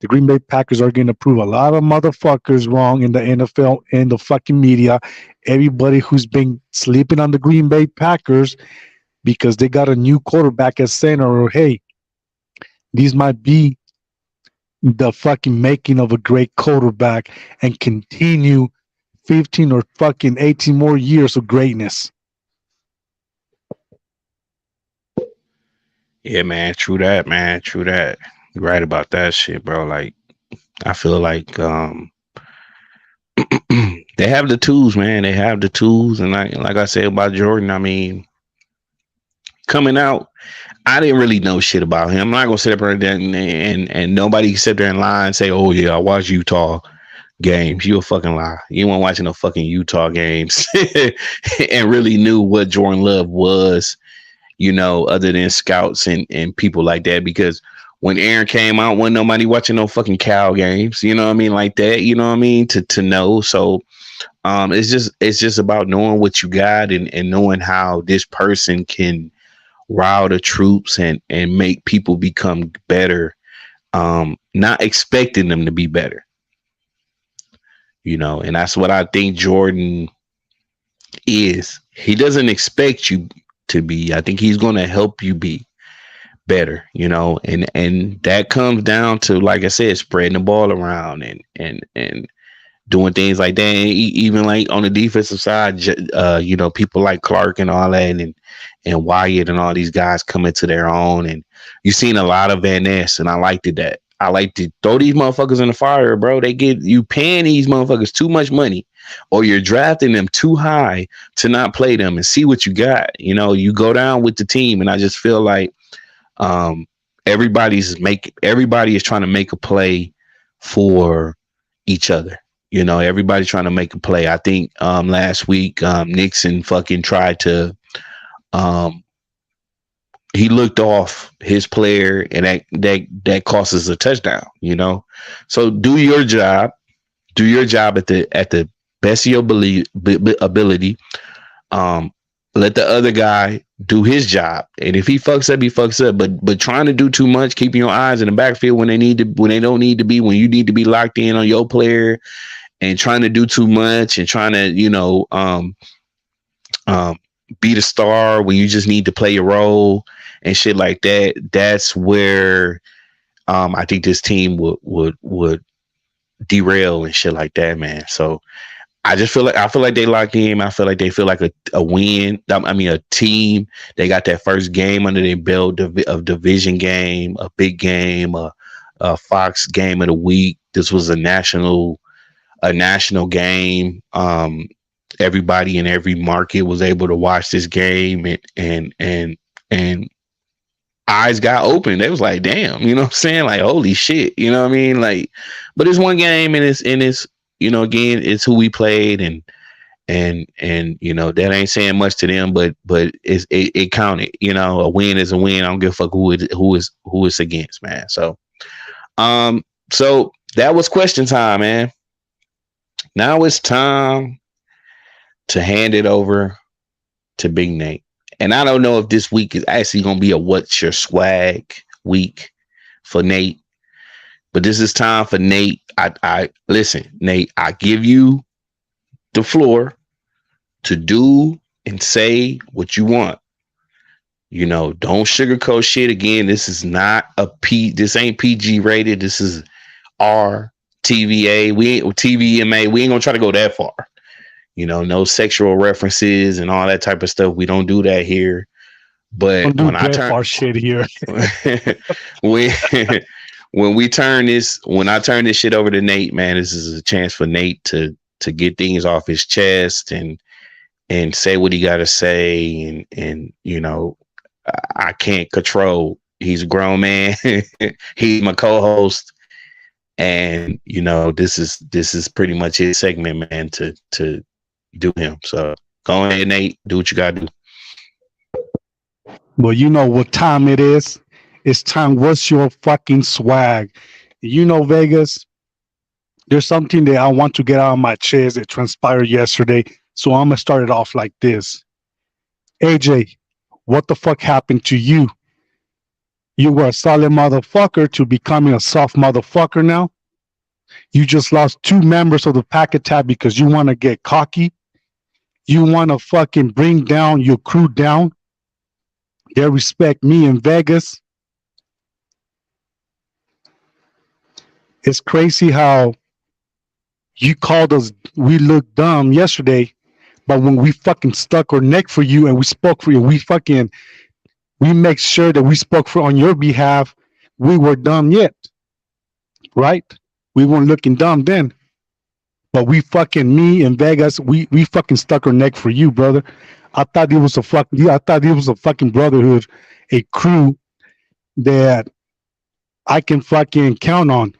the Green Bay Packers are going to prove a lot of motherfuckers wrong in the NFL and the fucking media. Everybody who's been sleeping on the Green Bay Packers because they got a new quarterback at center, or hey, these might be the fucking making of a great quarterback and continue 15 or fucking 18 more years of greatness. Yeah, man. True that, man. True that. You're right about that shit, bro. Like, I feel like they have the tools, man. They have the tools, and like I said about Jordan, I mean, coming out, I didn't really know shit about him. I'm not gonna sit up there and nobody can sit there and lie and say, "Oh yeah, I watch Utah games." You a fucking lie. You weren't watching no fucking Utah games and really knew what Jordan Love was, other than scouts and people like that. Because when Aaron came out, wasn't nobody watching no fucking Cal games. You know what I mean? Like that. You know what I mean? To know. So it's just about knowing what you got and knowing how this person can rile the troops and make people become better, not expecting them to be better, and that's what I think Jordan is. He doesn't expect you to be. I think he's going to help you be better, and that comes down to, like I said, spreading the ball around and doing things like that. And even like on the defensive side, people like Clark and all that, and Wyatt and all these guys coming to their own. And you've seen a lot of Van Ness, and I liked it that. I like to throw these motherfuckers in the fire, bro. They get you paying these motherfuckers too much money, or you're drafting them too high to not play them and see what you got. You go down with the team, and I just feel like everybody is trying to make a play for each other. Everybody's trying to make a play. I think last week Nixon fucking tried to he looked off his player, and that cost us a touchdown, So do your job at the best of your ability. Let the other guy do his job, and if he fucks up, he fucks up. But trying to do too much, keeping your eyes in the backfield when they don't need to be, when you need to be locked in on your player, and trying to do too much and trying to be the star when you just need to play your role and shit like that. That's where I think this team would derail and shit like that, man. So I feel like they locked in. I feel like they feel like a win. I mean, a team. They got that first game under their belt, a division game, a big game, a Fox game of the week. This was a national game. Everybody in every market was able to watch this game, and eyes got open. They was like, damn, you know what I'm saying? Like, holy shit, you know what I mean? Like, but it's one game, and it's again, it's who we played, and that ain't saying much to them, but it counted. A win is a win. I don't give a fuck who it's against, man. So so that was question time, man. Now it's time to hand it over to Big Nate. And I don't know if this week is actually going to be a what's your swag week for Nate, but this is time for Nate. I listen, Nate, I give you the floor to do and say what you want. Don't sugarcoat shit. Again, this is not this ain't PG rated. This is R TVA. We ain't TVMA. We ain't gonna try to go that far. No sexual references and all that type of stuff. We don't do that here. But Don't do death or shit here. when when I turn this shit over to Nate, man, this is a chance for Nate to get things off his chest and say what he got to say, and I can't control. He's a grown man. He's my co-host, and this is pretty much his segment, man. To do him. So go ahead, Nate. Do what you got to do. Well, you know what time it is. It's time. What's your fucking swag? Vegas, there's something that I want to get out of my chest that transpired yesterday. So I'm going to start it off like this. AJ, what the fuck happened to you? You were a solid motherfucker to becoming a soft motherfucker now. You just lost 2 members of the pack attack because you want to get cocky. You want to fucking bring down your crew down. They respect me in Vegas. It's crazy how you called us, we looked dumb yesterday, but when we fucking stuck our neck for you and we spoke for you, we make sure that we spoke for on your behalf, we were dumb yet, right? We weren't looking dumb then. But me in Vegas, we fucking stuck our neck for you, brother. I thought it was a fucking brotherhood, a crew that I can fucking count on.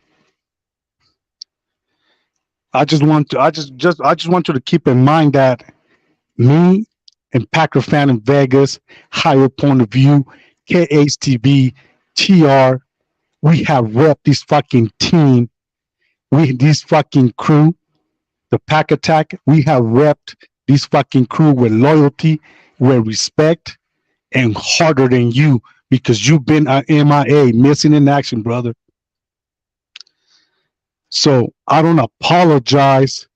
I just want you to keep in mind that me and Packer fan in Vegas, higher point of view, KHTB, TR, we have rep this fucking team. This fucking crew, the Pack Attack, we have repped this fucking crew with loyalty, with respect, and harder than you because you've been an MIA, missing in action, brother. So I don't apologize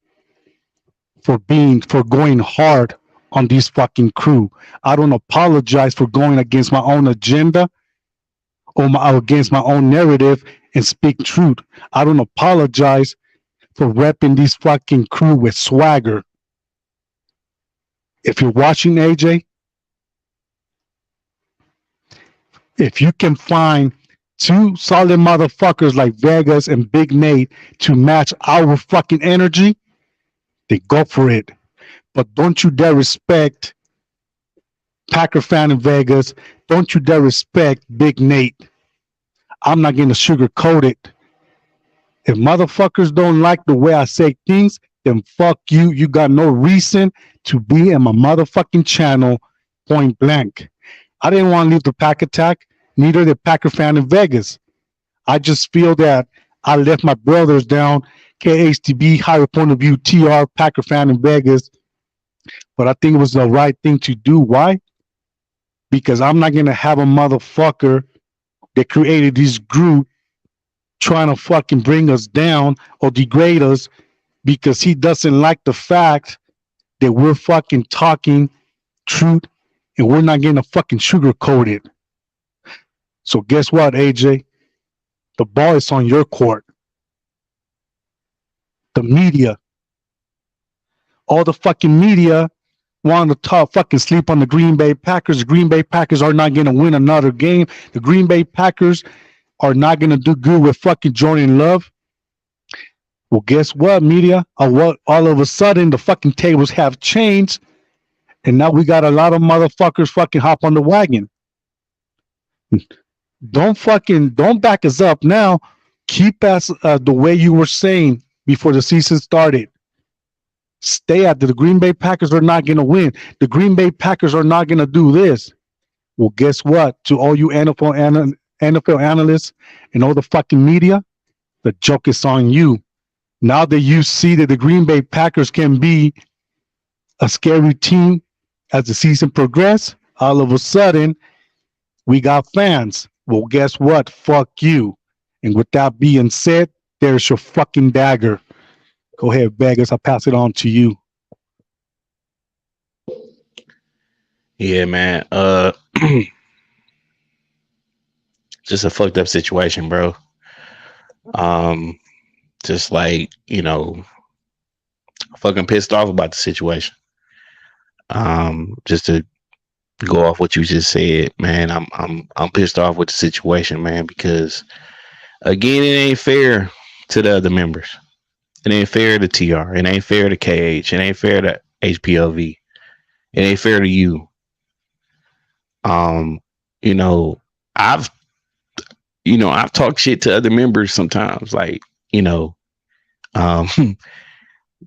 for going hard on this fucking crew. I don't apologize for going against my own agenda or against my own narrative and speak truth. I don't apologize for repping this fucking crew with swagger. If you're watching, AJ, if you can find 2 solid motherfuckers like Vegas and Big Nate to match our fucking energy, then go for it. But don't you dare respect Packer fan in Vegas. Don't you dare respect Big Nate. I'm not going to sugarcoat it. If motherfuckers don't like the way I say things, then fuck you. You got no reason to be in my motherfucking channel, point blank. I didn't want to leave the Pack Attack, neither did Packer fan in Vegas. I just feel that I left my brothers down, KHTB, higher point of view, TR, Packer fan in Vegas. But I think it was the right thing to do. Why? Because I'm not going to have a motherfucker that created this group trying to fucking bring us down or degrade us because he doesn't like the fact that we're fucking talking truth and we're not going to fucking sugarcoat it. So guess what, AJ? The ball is on your court. The media, all the fucking media want to talk, fucking sleep on the Green Bay Packers. The Green Bay Packers are not going to win another game. The Green Bay Packers are not going to do good with fucking Jordan Love. Well, guess what, media? All of a sudden, the fucking tables have changed, and now we got a lot of motherfuckers fucking hop on the wagon. Don't back us up now. Keep us the way you were saying before the season started. Stay at the Green Bay Packers are not going to win. The Green Bay Packers are not going to do this. Well, guess what? To all you NFL analysts and all the fucking media, the joke is on you. Now that you see that the Green Bay Packers can be a scary team as the season progresses, all of a sudden, we got fans. Well, guess what? Fuck you. And with that being said, there's your fucking dagger. Go ahead, Vegas. I'll pass it on to you. Yeah, man. Just a fucked up situation, bro. Just like, fucking pissed off about the situation. Just to go off what you just said, man, I'm pissed off with the situation, man, because again, it ain't fair to the other members. It ain't fair to TR. It ain't fair to KH. It ain't fair to HPLV. It ain't fair to you. Um, you know, I've I've talked shit to other members sometimes, like, um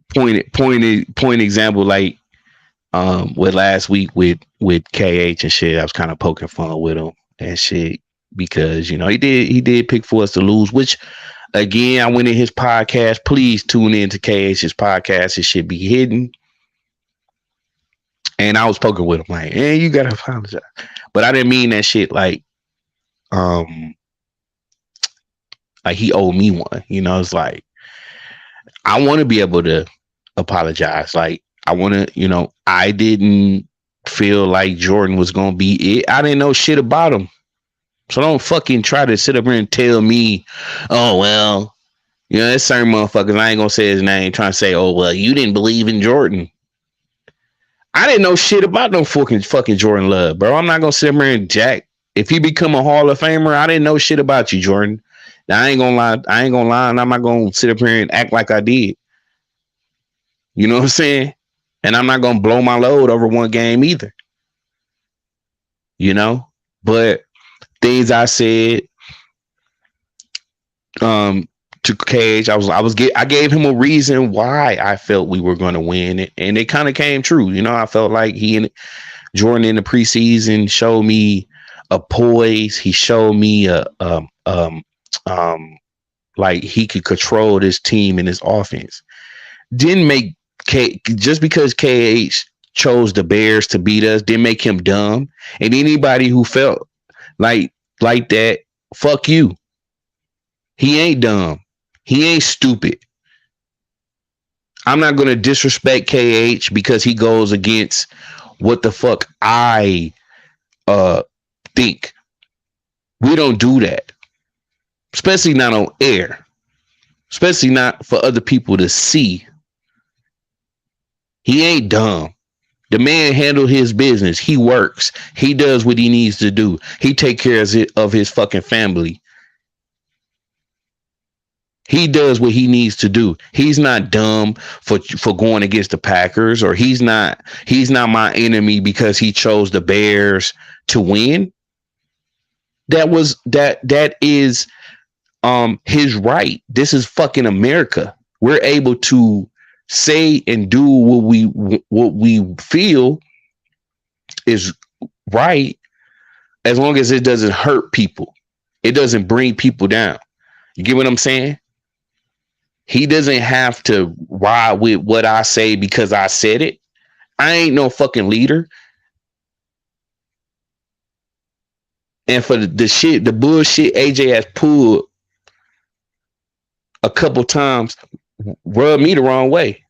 point example, like with last week with KH and shit, I was kind of poking fun with him and shit because he did pick for us to lose, which again, I went in his podcast. Please tune in to KH's podcast. It should be hidden. And I was poking with him like, hey, you gotta apologize. But I didn't mean that shit like he owed me one. It's like I want to be able to apologize. Like I want to, I didn't feel like Jordan was gonna be it. I didn't know shit about him. So don't fucking try to sit up here and tell me, oh well, there's certain motherfuckers, I ain't gonna say his name, trying to say, oh well, you didn't believe in Jordan. I didn't know shit about no fucking Jordan Love, bro. I'm not gonna sit here and jack. If he become a Hall of Famer, I didn't know shit about you, Jordan. Now I ain't gonna lie, and I'm not gonna sit up here and act like I did. You know what I'm saying? And I'm not gonna blow my load over one game either. But things I said to Cage, I gave him a reason why I felt we were going to win, and it kind of came true. I felt like he and Jordan in the preseason showed me a poise. He showed me like he could control this team and his offense. Didn't make just because KH chose the Bears to beat us didn't make him dumb. And anybody who felt like that, fuck you. He ain't dumb. He ain't stupid. I'm not going to disrespect KH because he goes against what the fuck I think. We don't do that. Especially not on air. Especially not for other people to see. He ain't dumb. The man handled his business. He works. He does what he needs to do. He take care of his fucking family. He does what he needs to do. He's not dumb for going against the Packers, or he's not my enemy because he chose the Bears to win. That is his right. This is fucking America. We're able to say and do what we feel is right, as long as it doesn't hurt people. It doesn't bring people down. You get what I'm saying? He doesn't have to ride with what I say because I said it. I ain't no fucking leader. And for the bullshit AJ has pulled a couple times, rub me the wrong way.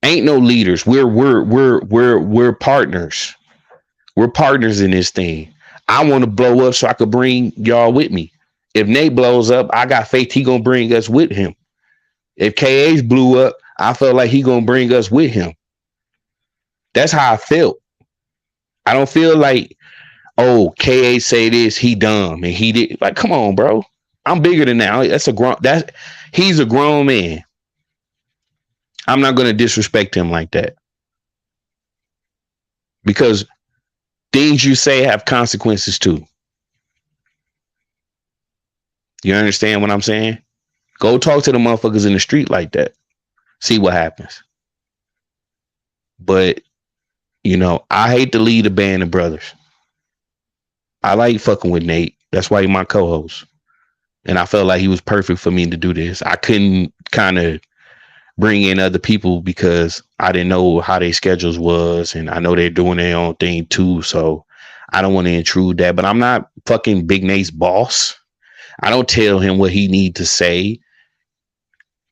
Ain't no leaders. We're partners. We're partners in this thing. I want to blow up so I could bring y'all with me. If Nate blows up, I got faith he gonna bring us with him. If KH blew up, I felt like he gonna bring us with him. That's how I felt. I don't feel like, oh, KH say this, he dumb and he did. Like, come on, bro. I'm bigger than that. He's a grown man. I'm not gonna disrespect him like that. Because things you say have consequences too. You understand what I'm saying? Go talk to the motherfuckers in the street like that. See what happens. But, I hate to lead a band of brothers. I like fucking with Nate. That's why he's my co-host. And I felt like he was perfect for me to do this. I couldn't kind of bring in other people because I didn't know how their schedules was. And I know they're doing their own thing too. So I don't want to intrude that. But I'm not fucking Big Nate's boss. I don't tell him what he need to say.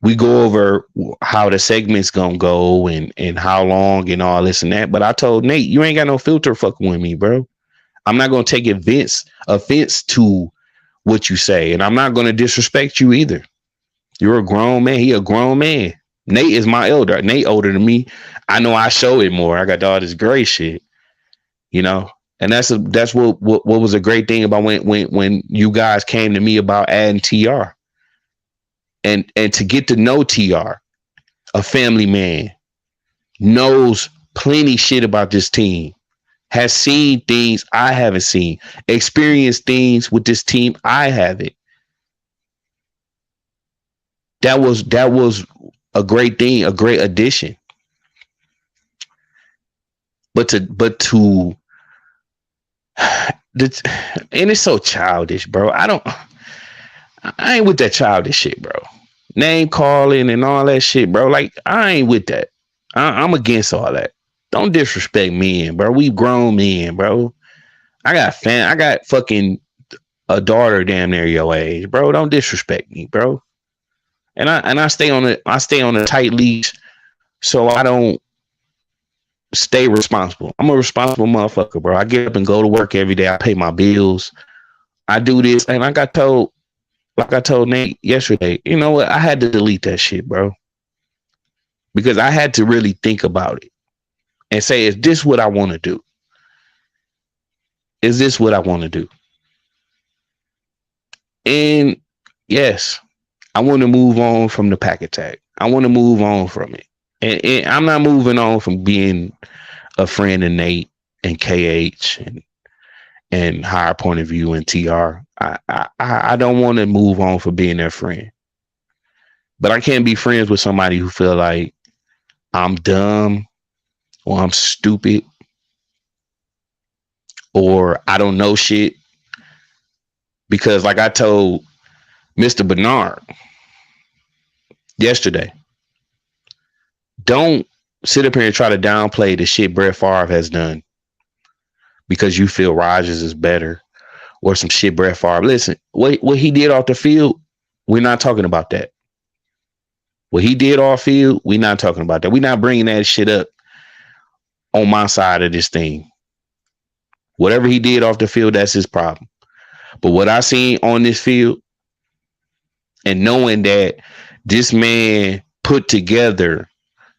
We go over how the segment's gonna go and how long and all this and that. But I told Nate, you ain't got no filter fucking with me, bro. I'm not gonna take offense to what you say, and I'm not gonna disrespect you either. You're a grown man. He a grown man. Nate is my elder. Nate older than me. I know I show it more. I got all this gray shit, you know. And that's what was a great thing about when you guys came to me about adding TR and to get to know TR, a family man, knows plenty shit about this team, has seen things I haven't seen, experienced things with this team I haven't. That was a great thing, a great addition. But to and it's so childish, bro. I ain't with that childish shit, bro. Name calling and all that shit, bro. Like, I ain't with that. I'm against all that. Don't disrespect men, bro. We grown men, bro. I got fucking a daughter damn near your age, bro. Don't disrespect me, bro. And I stay on a tight leash so I don't stay responsible. I'm a responsible motherfucker, bro. I get up and go to work every day. I pay my bills. I do this, and like I told Nate yesterday, you know what? I had to delete that shit, bro. Because I had to really think about it and say, is this what I want to do? Is this what I want to do? And yes, I want to move on from the pack attack. I want to move on from it. And I'm not moving on from being a friend of Nate and KH and Higher Point of View and TR. I don't want to move on for being their friend. But I can't be friends with somebody who feel like I'm dumb or I'm stupid or I don't know shit. Because like I told Mr. Bernard yesterday, don't sit up here and try to downplay the shit Brett Favre has done because you feel Rodgers is better or some shit Brett Favre. Listen, what he did off the field, we're not talking about that. What he did off field, we're not talking about that. We're not bringing that shit up on my side of this thing. Whatever he did off the field, that's his problem. But what I seen on this field and knowing that this man put together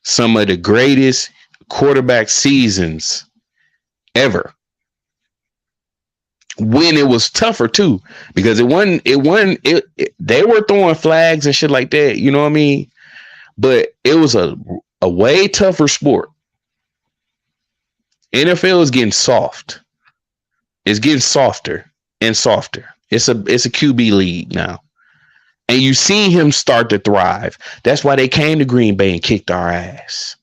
some of the greatest quarterback seasons ever, when it was tougher too, because they were throwing flags and shit like that, you know what I mean? But it was a way tougher sport. NFL is getting soft. It's getting softer and softer. It's a QB league now. And you see him start to thrive. That's why they came to Green Bay and kicked our ass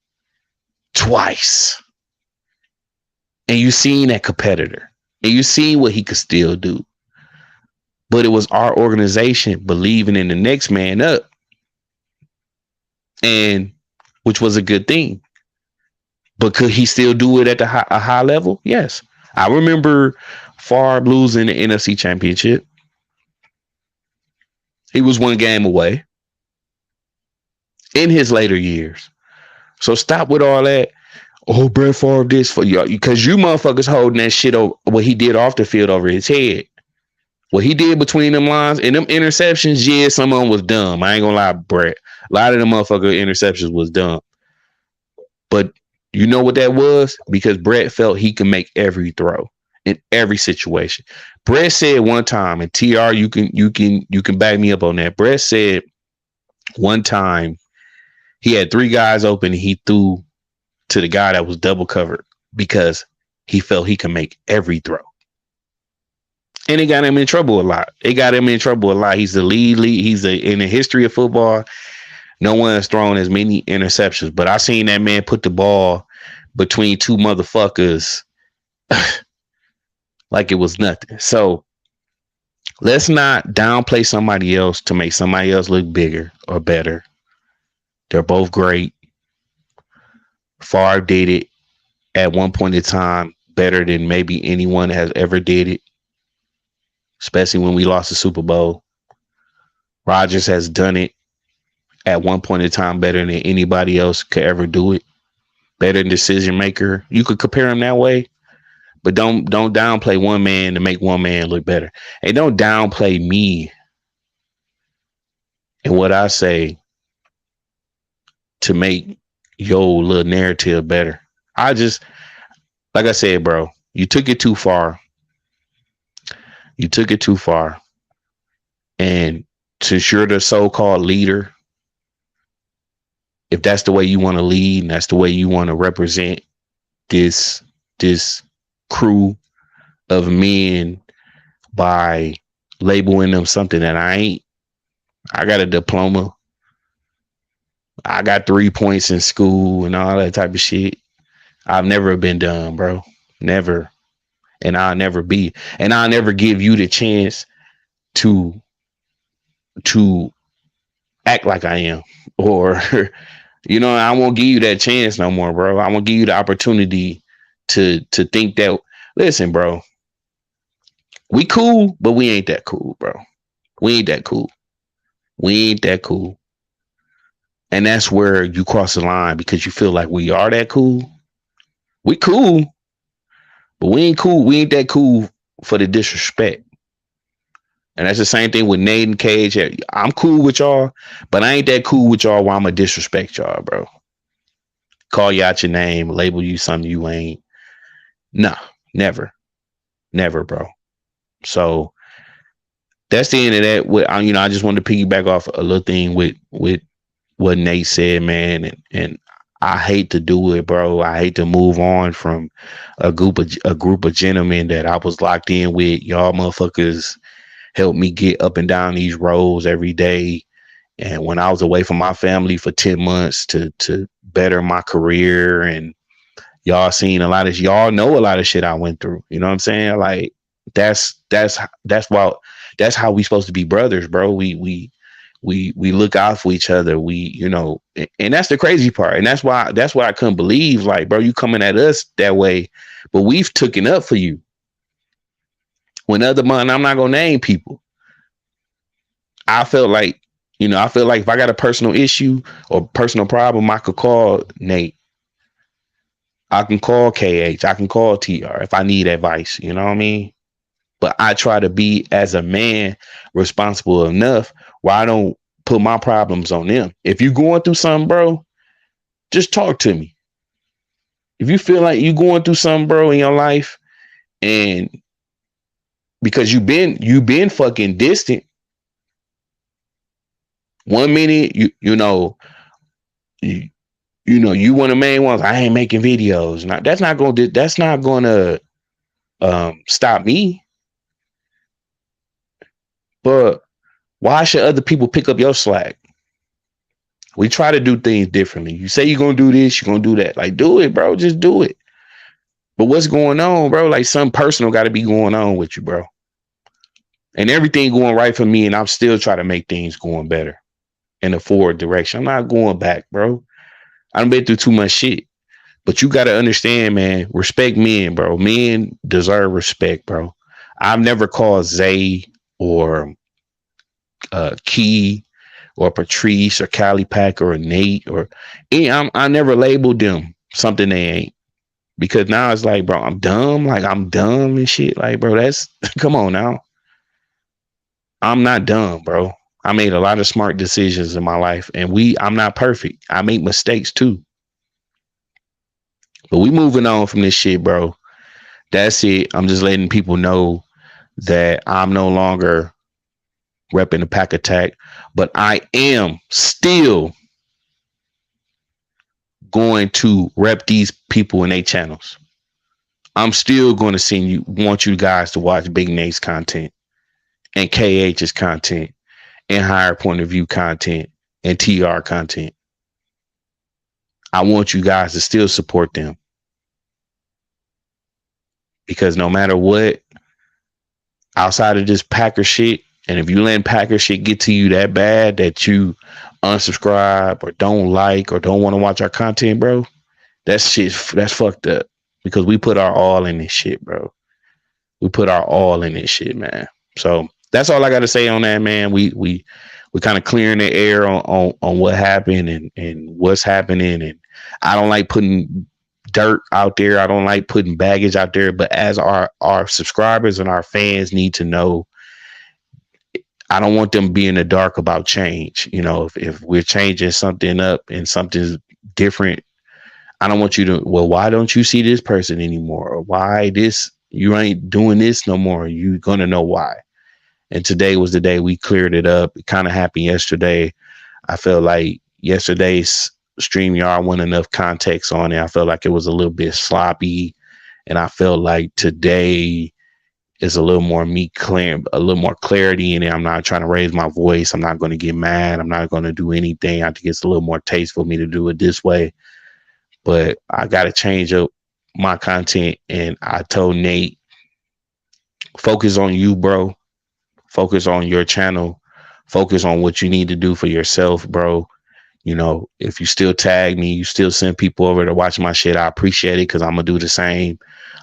twice. And you seen that competitor. And you seen what he could still do. But it was our organization believing in the next man up. And which was a good thing. But could he still do it at a high level? Yes. I remember Favre losing the NFC Championship. He was one game away in his later years. So stop with all that. Oh, Brett Favre this for you, because you motherfuckers holding that shit over what he did off the field over his head. What he did between them lines and them interceptions, yeah, some of them was dumb. I ain't gonna lie, Brett. A lot of them motherfucker interceptions was dumb. But you know what that was? Because Brett felt he could make every throw in every situation. Brett said one time, and TR, you can back me up on that. Brett said one time he had three guys open and he threw to the guy that was double covered because he felt he could make every throw. And it got him in trouble a lot. He's the lead. In the history of football, no one has thrown as many interceptions. But I seen that man put the ball between two motherfuckers like it was nothing. So let's not downplay somebody else to make somebody else look bigger or better. They're both great. Favre did it at one point in time better than maybe anyone has ever did it, especially when we lost the Super Bowl. Rodgers has done it at one point in time better than anybody else could ever do it. Better decision maker. You could compare him that way, but don't downplay one man to make one man look better. And don't downplay me And what I say to make your little narrative better. I just, like I said, bro, you took it too far. You took it too far. And since you're the so-called leader, if that's the way you want to lead and that's the way you want to represent this crew of men by labeling them something that I ain't. I got a diploma. I got 3 points in school and all that type of shit. I've never been done, bro. Never. And I'll never be. And I'll never give you the chance to act like I am. Or, I won't give you that chance no more, bro. I won't give you the opportunity to think that, listen, bro, we cool, but we ain't that cool, bro. We ain't that cool. We ain't that cool. And that's where you cross the line because you feel like we are that cool. We cool, but we ain't cool. We ain't that cool for the disrespect. And that's the same thing with Nate and Cage. I'm cool with y'all, but I ain't that cool with y'all while I'm going to disrespect y'all, bro. Call you out your name, label you something you ain't. Nah, never. Never, bro. So that's the end of that. I just wanted to piggyback off a little thing with what Nate said, man. And I hate to do it, bro. I hate to move on from a group of gentlemen that I was locked in with. Y'all motherfuckers helped me get up and down these roads every day. And when I was away from my family for 10 months to better my career, and y'all y'all know a lot of shit I went through. You know what I'm saying? Like that's how we supposed to be brothers, bro. We look out for each other. And that's the crazy part. And that's why I couldn't believe, like, bro, you coming at us that way, but we've taken up for you. When other month, I'm not gonna name people. I felt like if I got a personal issue or personal problem, I could call Nate. I can call KH. I can call TR if I need advice. You know what I mean? But I try to be, as a man, responsible enough where I don't put my problems on them. If you're going through something, bro, just talk to me. If you feel like you're going through something, bro, in your life, and because you've been fucking distant. 1 minute, you one of the main ones. I ain't making videos. Now, that's not gonna stop me. But why should other people pick up your slack? We try to do things differently. You say you're gonna do this, you're gonna do that. Like, do it, bro. Just do it. But what's going on, bro? Like, something personal got to be going on with you, bro. And everything going right for me, and I'm still trying to make things going better in a forward direction. I'm not going back, bro. I've been through too much shit. But you got to understand, man, respect men, bro. Men deserve respect, bro. I've never called Zay or Key or Patrice or Cali Packer or Nate I never labeled them something they ain't. Because now it's like, bro, I'm dumb. Like, I'm dumb and shit. Like, bro, that's, come on now. I'm not dumb, bro. I made a lot of smart decisions in my life, and I'm not perfect. I make mistakes too. But we moving on from this shit, bro. That's it. I'm just letting people know that I'm no longer repping the Pack Attack, but I am still going to rep these people in their channels. I'm still going to want you guys to watch Big Nate's content and KH's content and Higher Point of View content and TR content. I want you guys to still support them. Because no matter what, outside of this Packer shit, and if you let Packer shit get to you that bad that you unsubscribe or don't like or don't want to watch our content, bro, that's fucked up. Because we put our all in this shit, bro. We put our all in this shit, man. So that's all I got to say on that, man. We kind of clearing the air on what happened and what's happening. And I don't like putting dirt out there. I don't like putting baggage out there. But as our subscribers and our fans need to know, I don't want them to be in the dark about change. You know, if we're changing something up and something's different, I don't want you to, well, why don't you see this person anymore? Or why this, you ain't doing this no more. You're going to know why. And today was the day we cleared it up. It kind of happened yesterday. I feel like yesterday's StreamYard wasn't enough context on it. I felt like it was a little bit sloppy. And I felt like today is a little more me clear, a little more clarity in it. I'm not trying to raise my voice. I'm not going to get mad. I'm not going to do anything. I think it's a little more tasteful for me to do it this way. But I got to change up my content. And I told Nate, focus on you, bro. Focus on your channel. Focus on what you need to do for yourself, bro. You know, if you still tag me, you still send people over to watch my shit, I appreciate it, because I'm gonna do the same.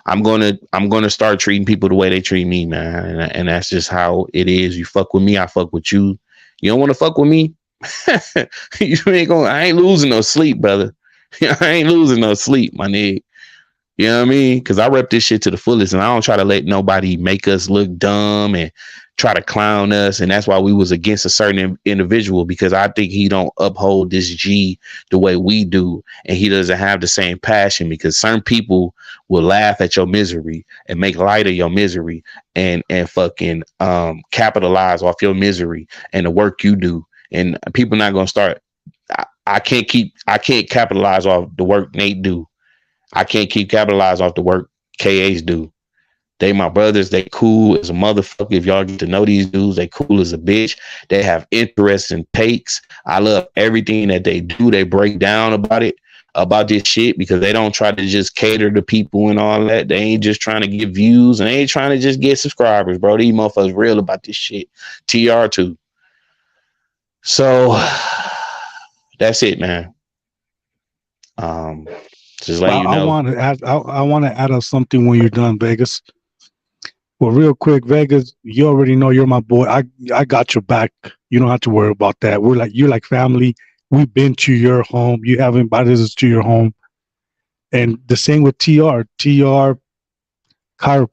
I'm gonna start treating people the way they treat me, man. And that's just how it is. You fuck with me, I fuck with you. You don't want to fuck with me? You ain't gonna, I ain't losing no sleep, brother. I ain't losing no sleep, my nigga. You know what I mean? Because I rep this shit to the fullest, and I don't try to let nobody make us look dumb and try to clown us. And that's why we was against a certain individual, because I think he don't uphold this G the way we do, and he doesn't have the same passion, because certain people will laugh at your misery and make light of your misery and fucking capitalize off your misery and the work you do. And people not gonna start. I can't capitalize off the work Nate do. I can't keep capitalized off the work KH do. They my brothers. They cool as a motherfucker. If y'all get to know these dudes, they cool as a bitch. They have interesting takes. I love everything that they do. They break down about this shit, because they don't try to just cater to people and all that. They ain't just trying to get views, and they ain't trying to just get subscribers, bro. These motherfuckers real about this shit. TR2. So that's it, man. Just let you know. I want to add up something when you're done, Vegas. Well, real quick, Vegas, you already know you're my boy. I got your back. You don't have to worry about that. You're like family. We've been to your home. You have invited us to your home. And the same with TR. Kyra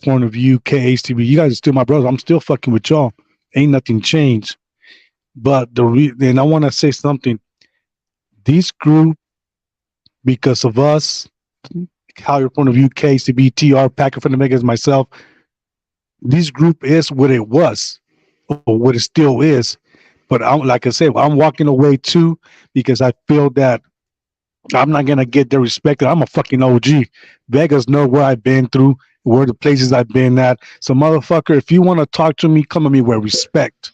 Point of View, KHTV. You guys are still my brothers. I'm still fucking with y'all. Ain't nothing changed. But and I want to say something. This group, because of us, Kyra Point of View, KHTV, TR, Packer from the Megas, myself, this group is what it was, or what it still is. But like I said, I'm walking away too, because I feel that I'm not gonna get the respect. I'm a fucking OG. Vegas know where I've been through, where the places I've been at. So, motherfucker, if you want to talk to me, come to me with respect.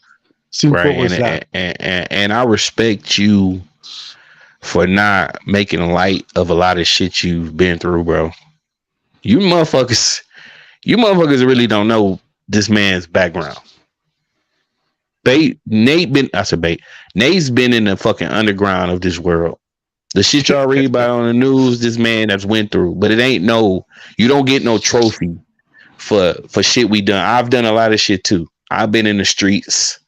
Simple as that. And I respect you for not making light of a lot of shit you've been through, bro. You motherfuckers really don't know this man's background. Nate's been in the fucking underground of this world. The shit y'all read about on the news, this man that's went through. But it ain't you don't get no trophy for shit we done. I've done a lot of shit too. I've been in the streets.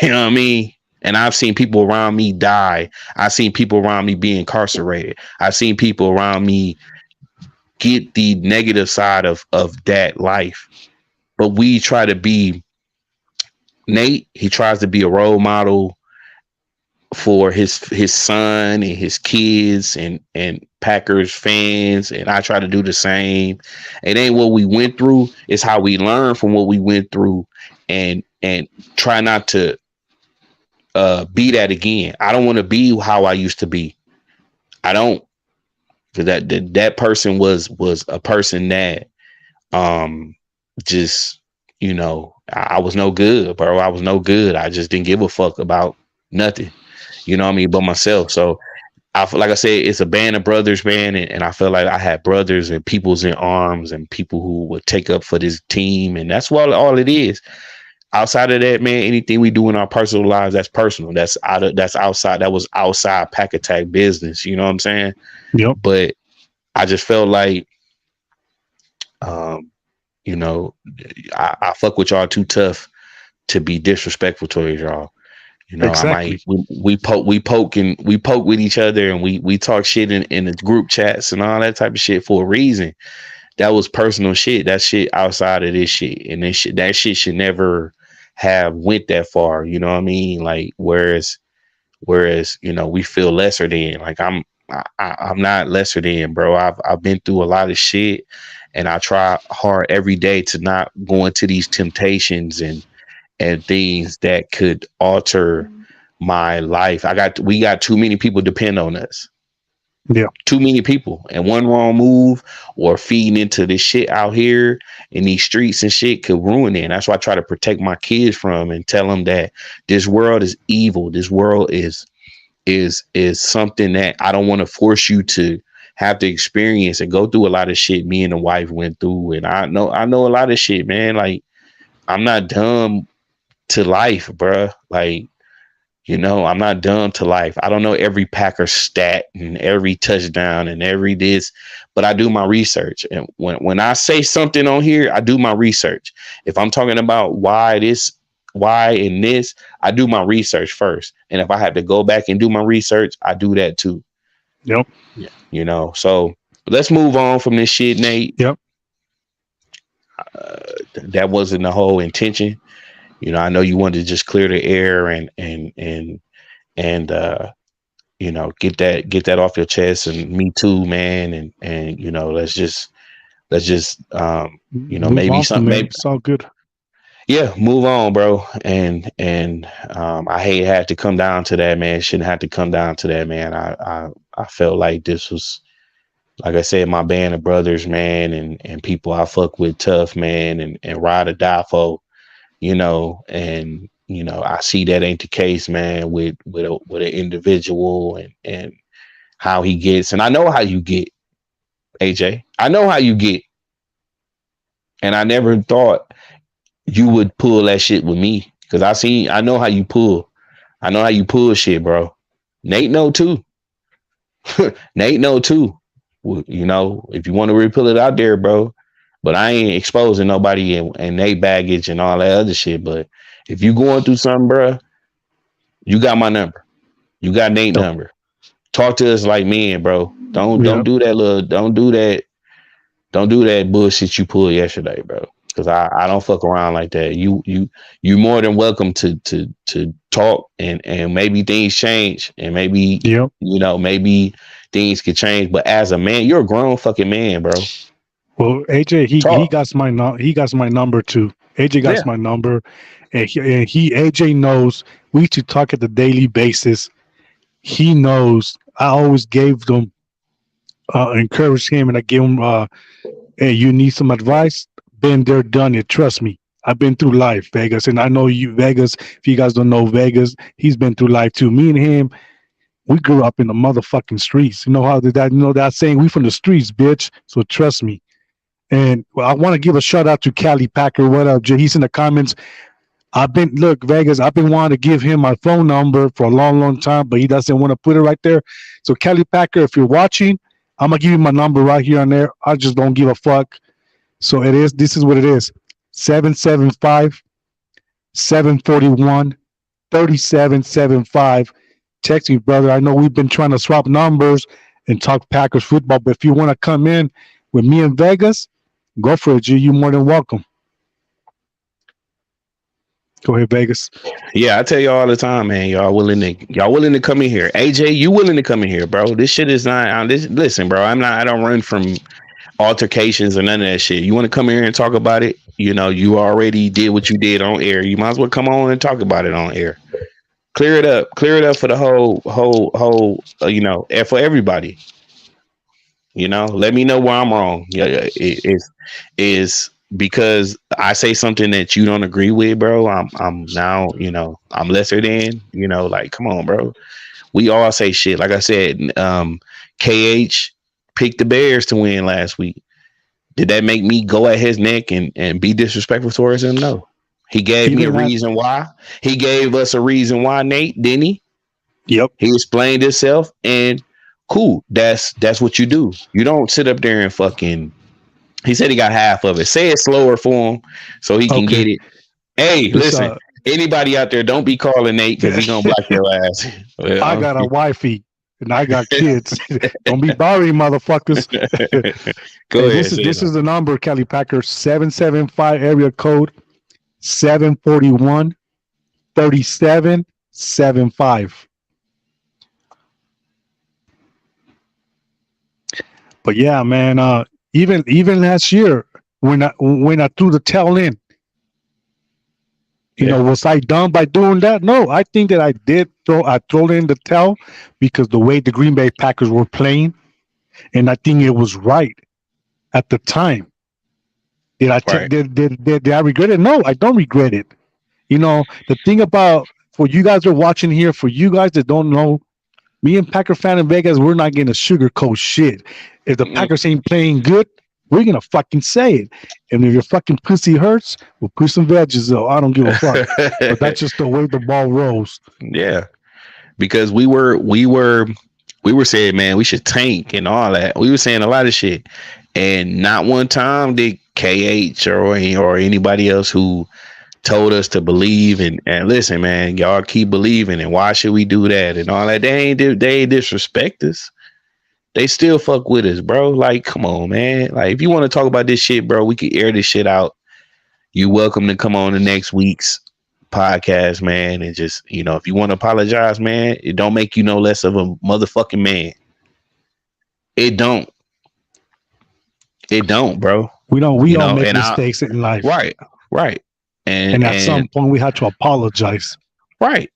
You know what I mean? And I've seen people around me die. I've seen people around me be incarcerated. I've seen people around me get the negative side of that life. But we try to be Nate. He tries to be a role model for his son and his kids and Packers fans. And I try to do the same. It ain't what we went through. It's how we learn from what we went through and try not to be that again. I don't want to be how I used to be. I don't. That person was a person that just, you know, I was no good, bro. I was no good. I just didn't give a fuck about nothing, you know what I mean, but myself. So I feel like I said, it's a band of brothers, man, and I feel like I had brothers and peoples in arms and people who would take up for this team, and that's what all it is. Outside of that, man, anything we do in our personal lives, that's personal. That's outside. That was outside Pack Attack business. You know what I'm saying? Yep. But I just felt like, you know, I fuck with y'all too tough to be disrespectful towards y'all. You know, exactly. we poke with each other, and we talk shit in the group chats and all that type of shit for a reason. That was personal shit. That shit outside of this shit, and that shit should never have went that far. You know what I mean? Like whereas we feel lesser than. Like I'm not lesser than, bro. I've been through a lot of shit, and I try hard every day to not go into these temptations and things that could alter my life. We got too many people depend on us. Yeah. Too many people, and one wrong move or feeding into this shit out here in these streets and shit could ruin it. And that's why I try to protect my kids from and tell them that this world is evil. This world is something that I don't want to force you to have to experience and go through. A lot of shit me and the wife went through, and I know a lot of shit, man. Like, I'm not dumb to life, bruh. Like, I'm not dumb to life. I don't know every Packer stat and every touchdown and every this, but I do my research. And when I say something on here, I do my research. If I'm talking about why in this, I do my research first. And if I have to go back and do my research, I do that too. Yep. So let's move on from this shit, Nate. Yep. That wasn't the whole intention. I know you wanted to just clear the air and get that off your chest, and me too, man. And let's just Move maybe on, something, man. maybe, It's all good. yeah, move on, bro. And I hate it had to come down to that, man. It shouldn't have to come down to that, man. I felt like this was, like I said, my band of brothers, man, and people I fuck with tough, man, and ride or die for. And I see that ain't the case, man, with an individual and how he gets. And I know how you get, AJ. I know how you get. And I never thought you would pull that shit with me, because I know how you pull. I know how you pull shit, bro. Nate know too. Nate know too. If you want to really pull it out there, bro. But I ain't exposing nobody and they baggage and all that other shit. But if you going through something, bro, you got my number. You got Nate's number. Talk to us like men, bro. Don't do that don't do that bullshit you pulled yesterday, bro. Because I don't fuck around like that. You more than welcome to talk and maybe things change, and maybe maybe things could change. But as a man, you're a grown fucking man, bro. Well, AJ, he got my number too. AJ got my number, and AJ knows we used to talk at the daily basis. He knows I always gave them, encourage him, and I give him, hey, you need some advice? Been there, done it. Trust me, I've been through life, Vegas, and I know you, Vegas. If you guys don't know Vegas, he's been through life too. Me and him, we grew up in the motherfucking streets. You know how did that? You know that saying, we from the streets, bitch. So trust me. And I want to give a shout out to Cali Packer. What up, Jay? He's in the comments. Vegas, I've been wanting to give him my phone number for a long, long time, but he doesn't want to put it right there. So Cali Packer, if you're watching, I'm going to give you my number right here on there. I just don't give a fuck. So this is what it is. 775-741-3775. Text me, brother. I know we've been trying to swap numbers and talk Packers football, but if you want to come in with me in Vegas, go for it, G. You're more than welcome. Go ahead, Vegas. Yeah, I tell y'all all the time, man. Y'all willing to come in here. AJ, you willing to come in here, bro? This shit is not. Listen, bro. I don't run from altercations or none of that shit. You want to come in here and talk about it? You already did what you did on air. You might as well come on and talk about it on air. Clear it up for the whole. For everybody. Let me know where I'm wrong. Yeah, it is because I say something that you don't agree with, bro. I'm now, I'm lesser than, like, come on, bro. We all say shit. Like I said, KH picked the Bears to win last week. Did that make me go at his neck and be disrespectful towards him? No. He gave me a reason why. He gave us a reason why, Nate, didn't he? Yep. He explained himself, and cool. That's what you do. You don't sit up there and fucking. He said he got half of it. Say it slower for him so he can get it. Hey, listen. Anybody out there, don't be calling Nate because he's gonna block your ass. Well, I got a wifey and I got kids. Don't be bothering motherfuckers. Go ahead. This is the number, Kelly Packer, 775 area code 741, 37, 75. But yeah, man, even last year when I threw the tail in, Yeah. was I done by doing that? No, I think that I throw in the tail because the way the Green Bay Packers were playing, and I think it was right at the time. Did I take Right. did I regret it? No, I don't regret it. The thing about for you guys that are watching here, for you guys that don't know, me and Packer fan in Vegas, we're not gonna sugarcoat shit. If the Mm, Packers ain't playing good, we're gonna fucking say it. And if your fucking pussy hurts, we'll put some veggies though. I don't give a fuck. But that's just the way the ball rolls. yeah, because we were saying, man, we should tank and all that. We were saying a lot of shit, and not one time did KH or anybody else who told us to believe and listen, man, y'all keep believing, and why should we do that and all that. They ain't disrespect us. They still fuck with us, bro. Like, come on, man. Like, if you want to talk about this shit, bro, we can air this shit out. You welcome to come on the next week's podcast, man. And just, if you want to apologize, man, it don't make you no less of a motherfucking man. It don't. It don't, bro. We all make And I mistakes in life. right, right. And at And some point we had to apologize. right.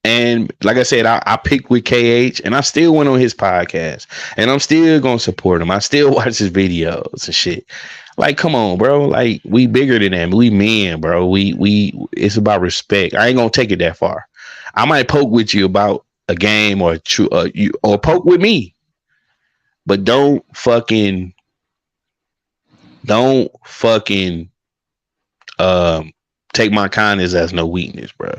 And like I said, I picked with KH, and I still went on his podcast, and I'm still gonna support him. I still watch his videos and shit. Like, come on, bro. Like, we bigger than that. We men, bro. We it's about respect. I ain't gonna take it that far. I might poke with you about a game or poke with me, but don't fucking take my kindness as no weakness, bro.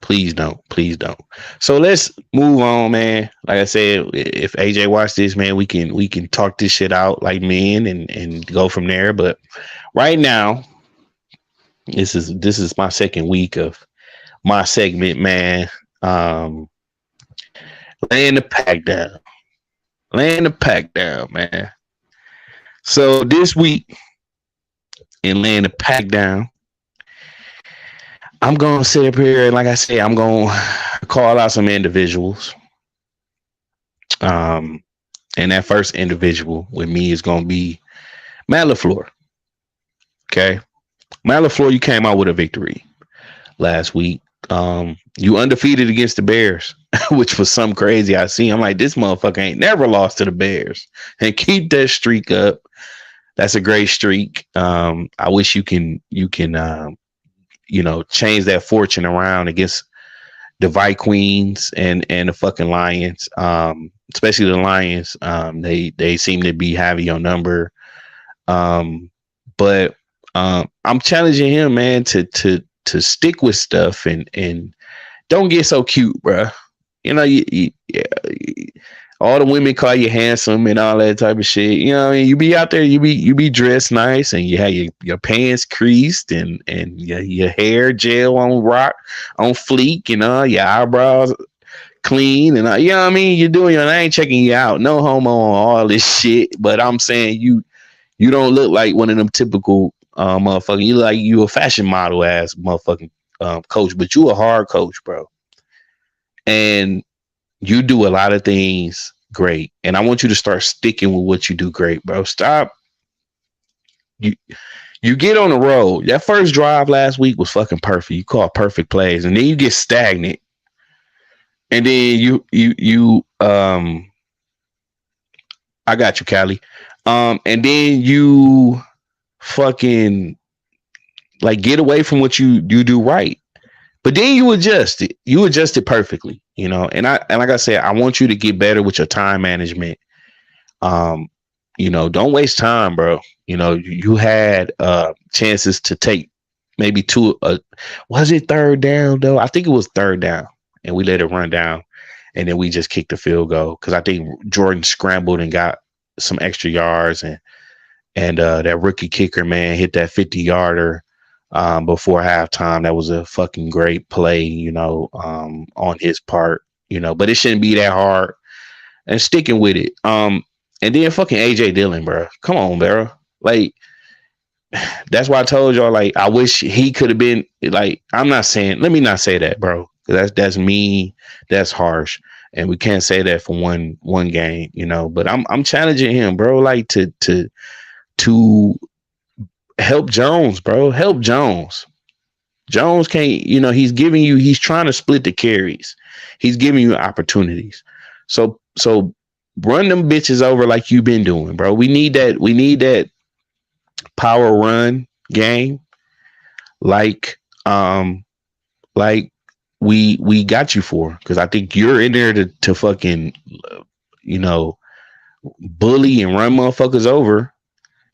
Please don't. Please don't. So let's move on, man. Like I said, if AJ watched this, man, we can talk this shit out like men and go from there. But right now, this is my second week of my segment, man. Um, laying the pack down. Laying the pack down, man. So this week in laying the pack down, I'm gonna sit up here and like I said, I'm gonna call out some individuals. Um, and that first individual with me is gonna be Matt LaFleur. Okay, Matt LaFleur, you came out with a victory last week. You undefeated against the Bears, which was some crazy I see. I'm like, this motherfucker ain't never lost to the Bears, and keep that streak up. That's a great streak. I wish you can change that fortune around against the Vikings and the fucking Lions. Especially the Lions. They seem to be heavy on number. But I'm challenging him, man, to stick with stuff and don't get so cute, bro. All the women call you handsome and all that type of shit. You be out there, you be dressed nice, and you have your pants creased and your hair gel on fleek, your eyebrows clean, and you know what I mean. You're doing I ain't checking you out, no homo on all this shit. But I'm saying you don't look like one of them typical motherfucking. You look like you a fashion model ass motherfucking coach, but you a hard coach, bro, and you do a lot of things great, and I want you to start sticking with what you do great, bro. Stop. You get on the road. That first drive last week was fucking perfect. You call perfect plays, and then you get stagnant, and then you I got you, Callie. And then you fucking like get away from what you do right. But then you adjust it. You adjust it perfectly, And like I said, I want you to get better with your time management. Don't waste time, bro. You had chances to take maybe two. Was it third down though? I think it was third down, and we let it run down, and then we just kicked the field goal because I think Jordan scrambled and got some extra yards, and that rookie kicker, man, hit that 50-yarder. Before halftime. That was a fucking great play, on his part, but it shouldn't be that hard and sticking with it. And then fucking AJ Dillon, bro. Come on, bro. Like, that's why I told y'all, like, I wish he could have been like, I'm not saying, let me not say that, bro. That's me. That's harsh. And we can't say that for one game, you know, but I'm challenging him, bro, like to help Jones, bro. Help Jones. Jones can't, you know, he's trying to split the carries. He's giving you opportunities. So run them bitches over like you've been doing, bro. We need that power run game like like we got you for, because I think you're in there to fucking you know bully and run motherfuckers over,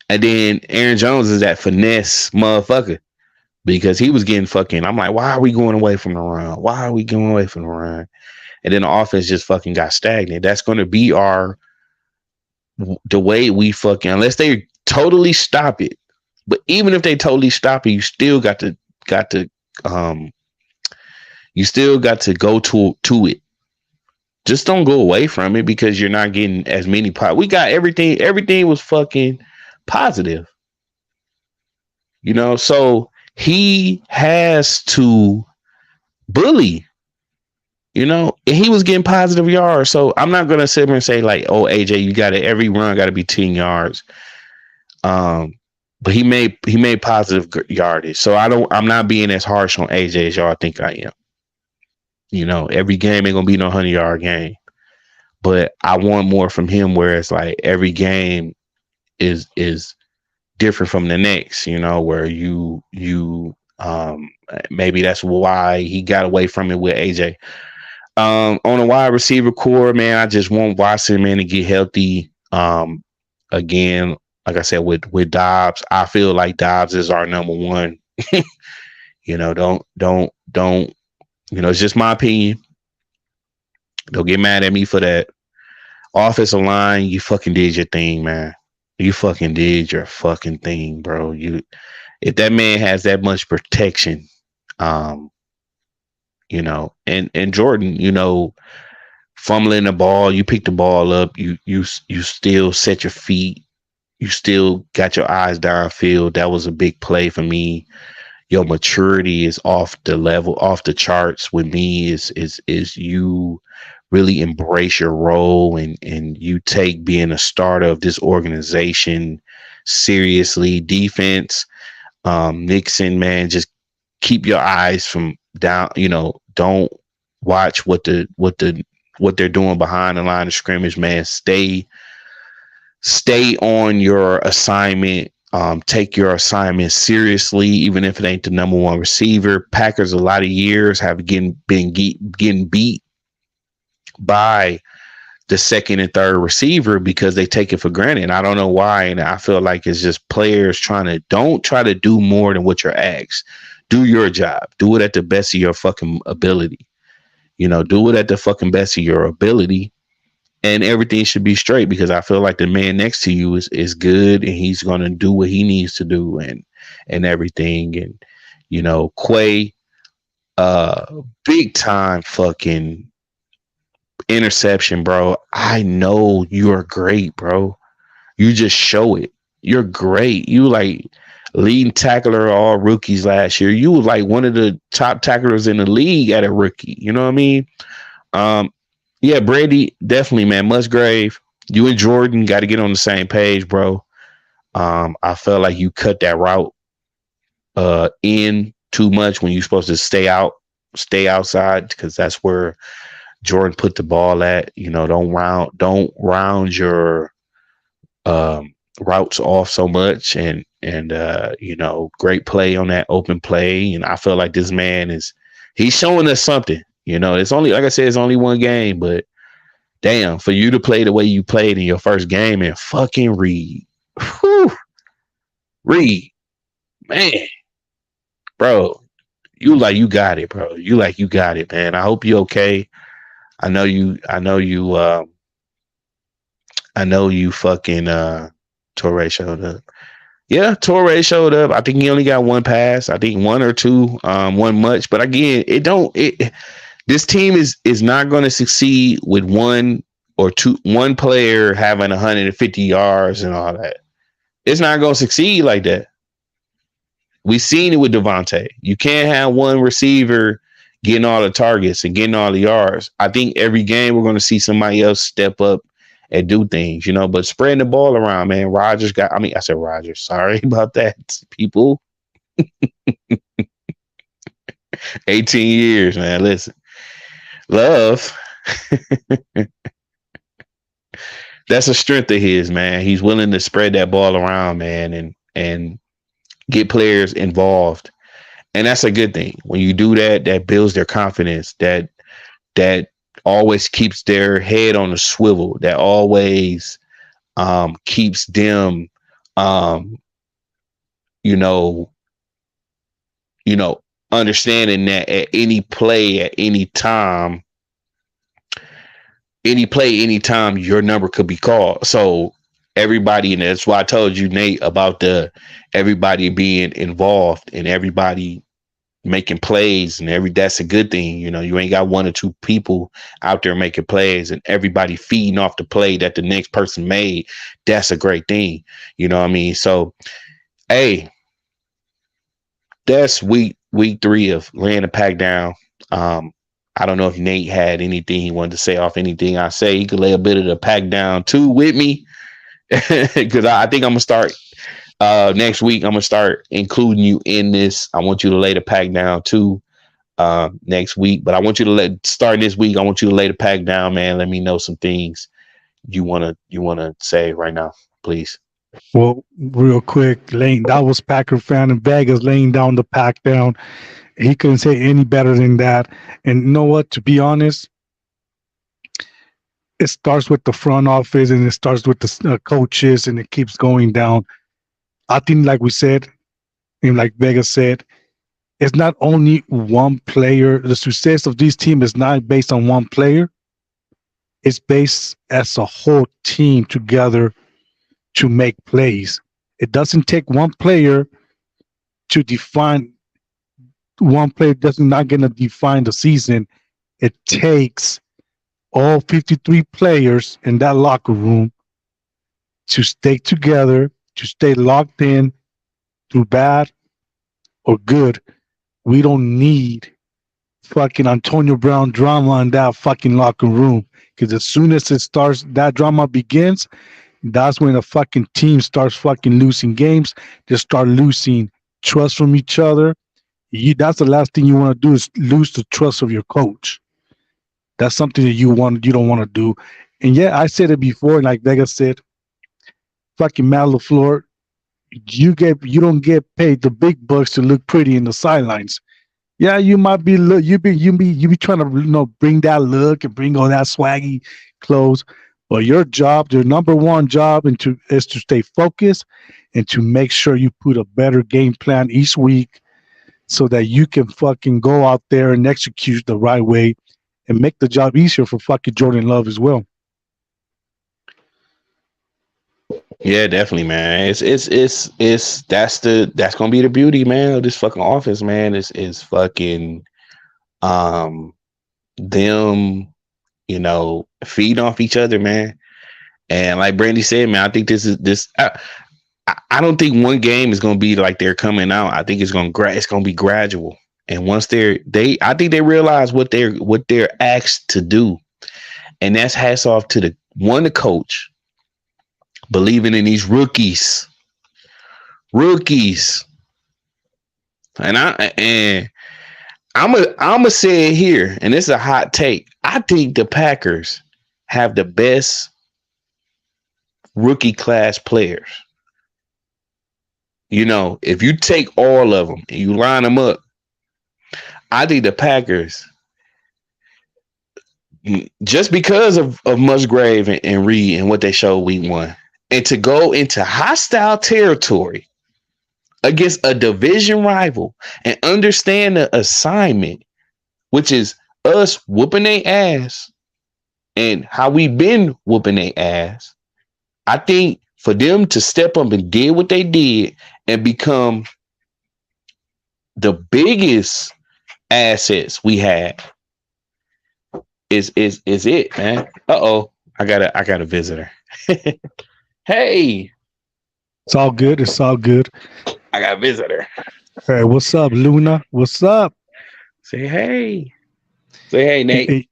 and then Aaron Jones is that finesse motherfucker because he was getting fucking. I'm like, why are we going away from the run? Why are we going away from the run? And then the offense just fucking got stagnant. That's going to be the way we fucking, unless they totally stop it. But even if they totally stop it, you still got to go to it. Just don't go away from it because you're not getting as many we got everything. Everything was fucking positive. You know, so he has to bully, you know, and he was getting positive yards. So I'm not going to sit here and say like, oh, AJ, you got it. Every run got to be 10 yards. But he made positive yardage. So I'm not being as harsh on AJ as y'all think I am. You know, every game ain't going to be no 100-yard game, but I want more from him where it's like every game is different from the next, you know, where you maybe that's why he got away from it with AJ. On a wide receiver core, man, I just want Watson, man, to get healthy. Again, like I said, with Dobbs, I feel like Dobbs is our number one. You know, don't, you know, it's just my opinion. Don't get mad at me for that. Offensive line, you fucking did your thing, man. You fucking did your fucking thing, bro. If that man has that much protection, you know, and Jordan, you know, fumbling the ball, you pick the ball up, you still set your feet, you still got your eyes downfield. That was a big play for me. Your maturity is off the level, off the charts with me. Is you really embrace your role and you take being a starter of this organization seriously. Defense, Nixon, man, just keep your eyes from down, you know, don't watch what they're doing behind the line of scrimmage, man. Stay on your assignment. Take your assignment seriously, even if it ain't the number one receiver. Packers a lot of years have been getting beat by the second and third receiver because they take it for granted. I don't know why, and I feel like it's just players don't try to do more than what you're asked. Do your job. Do it at the best of your fucking ability. You know, do it at the fucking best of your ability, and everything should be straight because I feel like the man next to you is good and he's going to do what he needs to do and everything. And, you know, Quay, big time fucking interception, bro. I know you're great, bro. You just show it. You're great. You like leading tackler all rookies last year. You were like one of the top tacklers in the league at a rookie. You know what I mean? Yeah, Brady, definitely, man. Musgrave, you and Jordan got to get on the same page, bro. I felt like you cut that route in too much when you're supposed to stay outside, because that's where Jordan put the ball at. You know, don't round your routes off so much, and you know, great play on that open play. And I feel like this man he's showing us something. You know, it's only, like I said, it's only one game, but damn, for you to play the way you played in your first game and fucking Reed, man, bro, you got it, bro. You got it, man. I hope you okay. I know you fucking Torrey showed up. Yeah, Torrey showed up. I think he only got one pass. I think one or two, one much. But again, this team is not going to succeed with one player having 150 yards and all that. It's not going to succeed like that. We seen it with Devontae. You can't have one receiver getting all the targets and getting all the yards. I think every game we're going to see somebody else step up and do things, but spreading the ball around, man. I said Rogers. Sorry about that, people. 18 years, man. Listen, Love. That's a strength of his, man. He's willing to spread that ball around, man, and get players involved. And that's a good thing. When you do that, that builds their confidence. That always keeps their head on a swivel. That always keeps them, you know, understanding that at any play, at any time, your number could be called. So everybody, and that's why I told you, Nate, about everybody being involved and everybody making plays, and that's a good thing. You ain't got one or two people out there making plays and everybody feeding off the play that the next person made. That's a great thing. You know what I mean? So, hey, that's week 3 of laying the pack down. I don't know if Nate had anything he wanted to say off anything I say. He could lay a bit of the pack down too with me, because I think I'm gonna start next week. I'm gonna start including you in this. I want you to lay the pack down too next week, but I want you to start this week. I want you to lay the pack down, man. Let me know some things you wanna say right now, please. Well, real quick, that was Packer fan in Vegas laying down the pack down. He couldn't say any better than that. And you know what? To be honest, it starts with the front office and it starts with the coaches, and it keeps going down. I think, like we said, and like Vegas said, it's not only one player. The success of this team is not based on one player. It's based as a whole team together to make plays. It doesn't take one player to define. One player does not going to define the season. It takes all 53 players in that locker room to stay together, to stay locked in through bad or good. We don't need fucking Antonio Brown drama in that fucking locker room, because as soon as that drama begins, that's when the fucking team starts fucking losing games. They start losing trust from each other. That's the last thing you want to do, is lose the trust of your coach. That's something that you don't want to do. And yeah, I said it before, and like Vega said, fucking Matt LaFleur, you don't get paid the big bucks to look pretty in the sidelines. Yeah, you might be you be trying to bring that look and bring all that swaggy clothes, but your number one job is to stay focused and to make sure you put a better game plan each week, so that you can fucking go out there and execute the right way and make the job easier for fucking Jordan Love as well. Yeah, definitely, man. That's gonna be the beauty, man, of this fucking offense, man. Is fucking them, feeding off each other, man. And like Brandy said, man, I think this. I don't think one game is going to be like they're coming out. I think it's going to be gradual. And once I think they realize what they're asked to do. And that's hats off to the coach believing in these rookies. And I'm gonna say it here, and this is a hot take. I think the Packers have the best rookie class players. If you take all of them and you line them up, I think the Packers, just because of Musgrave and Reed and what they showed week 1, and to go into hostile territory against a division rival and understand the assignment, which is us whooping their ass and how we've been whooping their ass. I think for them to step up and did what they did and become the biggest assets we had is it, man. I got a visitor. Hey, it's all good. I got a visitor. Hey, what's up, Luna? What's up? Say hey. Say hey, Nate.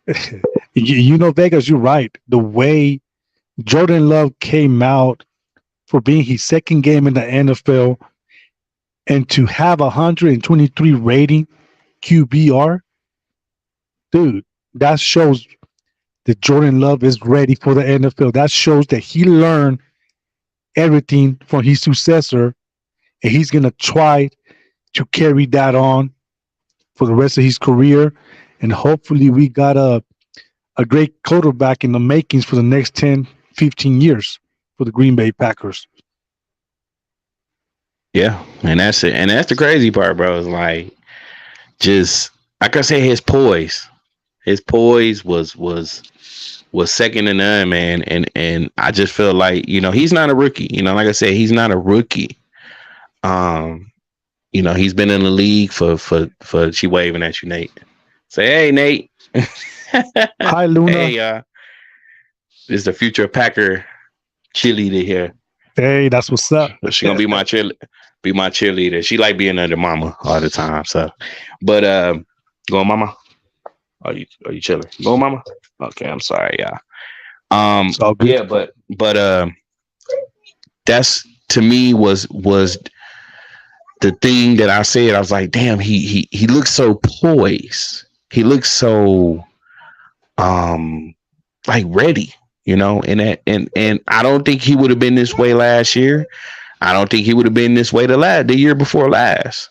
Hey, you know, Vegas, you're right. The way Jordan Love came out for being his second game in the NFL and to have 123 rating QBR, dude, that shows that Jordan Love is ready for the NFL. That shows that he learned everything from his successor, and he's gonna try to carry that on for the rest of his career. And hopefully, we got a great quarterback in the makings for the next 10, 15 years for the Green Bay Packers. Yeah, and that's it. And that's the crazy part, bro. Is like just like I say, his poise was second to none, man. And I just feel like he's not a rookie. Like I said, he's not a rookie. Um, he's been in the league for she waving at you, Nate. Say hey, Nate. Hi, Luna. Hey, this is the future Packer cheerleader here. Hey, that's what's up. She gonna be my cheerleader. She like being under mama all the time. So, but go on, mama. Are you chilling? Go on, mama. Okay, I'm sorry, y'all. It's all good. Yeah, but that's to me was the thing that I said. I was like, damn, he looks so poised. He looks so like ready, and I don't think he would have been this way last year. I don't think he would have been this way the year before last,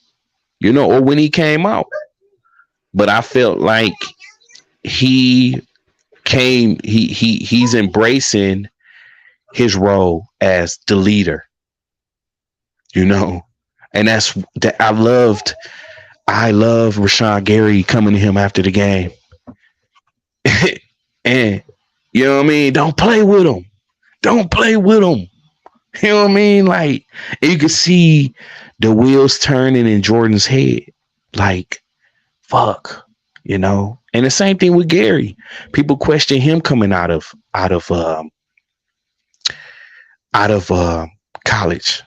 or when he came out. But I felt like he he's embracing his role as the leader, and that's that I love Rashawn Gary coming to him after the game. And you know what I mean? Don't play with him. Don't play with him. You know what I mean? Like, you could see the wheels turning in Jordan's head. Like, fuck, And the same thing with Gary. People question him coming out of college.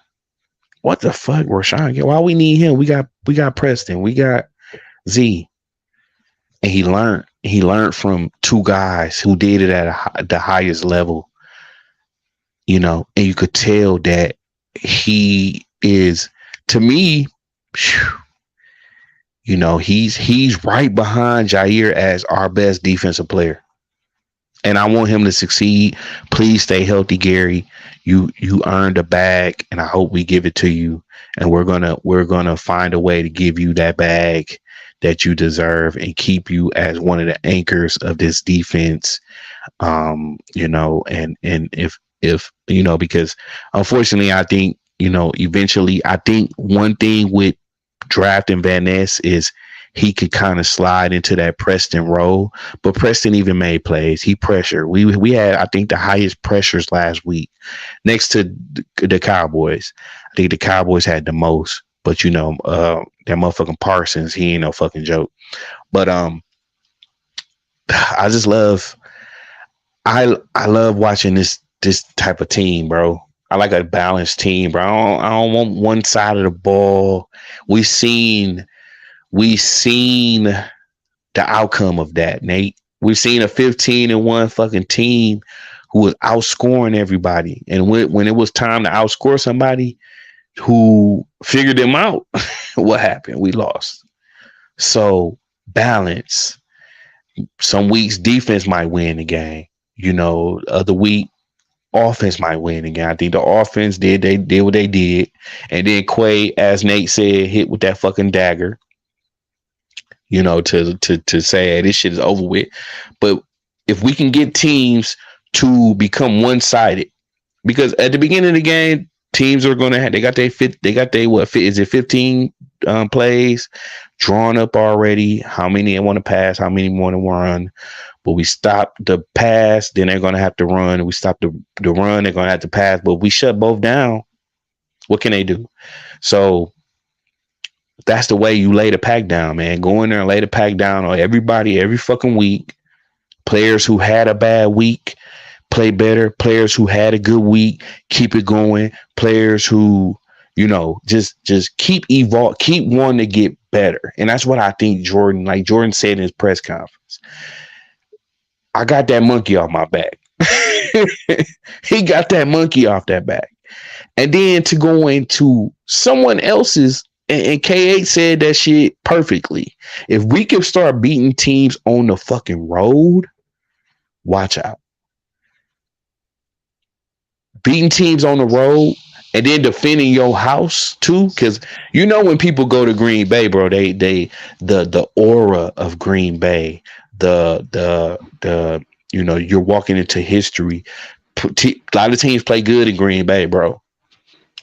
What the fuck, Rashawn? Why we need him? We got Preston. We got Z. And he learned from two guys who did it at the highest level. And you could tell that he is, to me, he's right behind Jair as our best defensive player. And I want him to succeed. Please stay healthy, Gary. You earned a bag, and I hope we give it to you. And we're gonna find a way to give you that bag that you deserve and keep you as one of the anchors of this defense. And if because unfortunately, I think eventually, I think one thing with drafting Van Ness is he could kind of slide into that Preston role, but Preston even made plays. He pressured. We had, I think, the highest pressures last week, next to the Cowboys. I think the Cowboys had the most, but that motherfucking Parsons, he ain't no fucking joke. But I just love, I love watching this type of team, bro. I like a balanced team, bro. I don't want one side of the ball. We seen the outcome of that, Nate. We've seen a 15-1 fucking team who was outscoring everybody. And when it was time to outscore somebody who figured them out, what happened? We lost. So balance. Some weeks defense might win the game. Other week offense might win again. I think the offense did what they did. And then Quay, as Nate said, hit with that fucking dagger. To say, hey, this shit is over with. But if we can get teams to become one-sided, because at the beginning of the game, teams are going to have, they got what is it, 15 plays drawn up already, how many they want to pass, how many want to run. But we stop the pass, then they're going to have to run. We stop the run, they're going to have to pass. But we shut both down, what can they do? So that's the way you lay the pack down, man. Go in there and lay the pack down on everybody every fucking week. Players who had a bad week play better. Players who had a good week keep it going. Players who, just keep wanting to get better. And that's what I think Jordan said in his press conference. I got that monkey off my back. He got that monkey off that back. And then to go into someone else's, and K8 said that shit perfectly. If we can start beating teams on the fucking road, watch out. Beating teams on the road and then defending your house too, because when people go to Green Bay, bro, the aura of Green Bay, you're walking into history. A lot of teams play good in Green Bay, bro,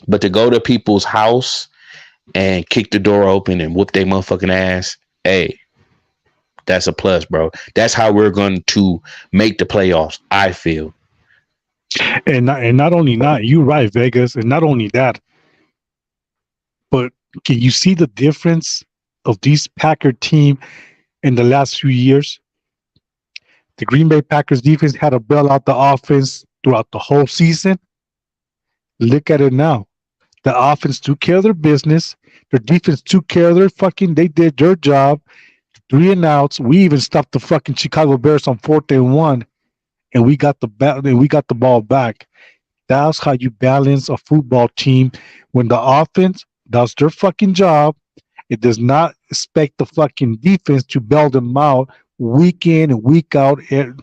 but to go to people's house and kick the door open and whoop their motherfucking ass, hey, that's a plus, bro. That's how we're going to make the playoffs, I feel. And not only that, you're right, Vegas, and not only that, but can you see the difference of these Packer team in the last few years? The Green Bay Packers defense had to bail out the offense throughout the whole season. Look at it now. The offense took care of their business. Their defense took care of they did their job. 3 and outs. We even stopped the fucking Chicago Bears on 4th and 1. And we got the ball back. That's how you balance a football team. When the offense does their fucking job, it does not expect the fucking defense to bail them out week in and week out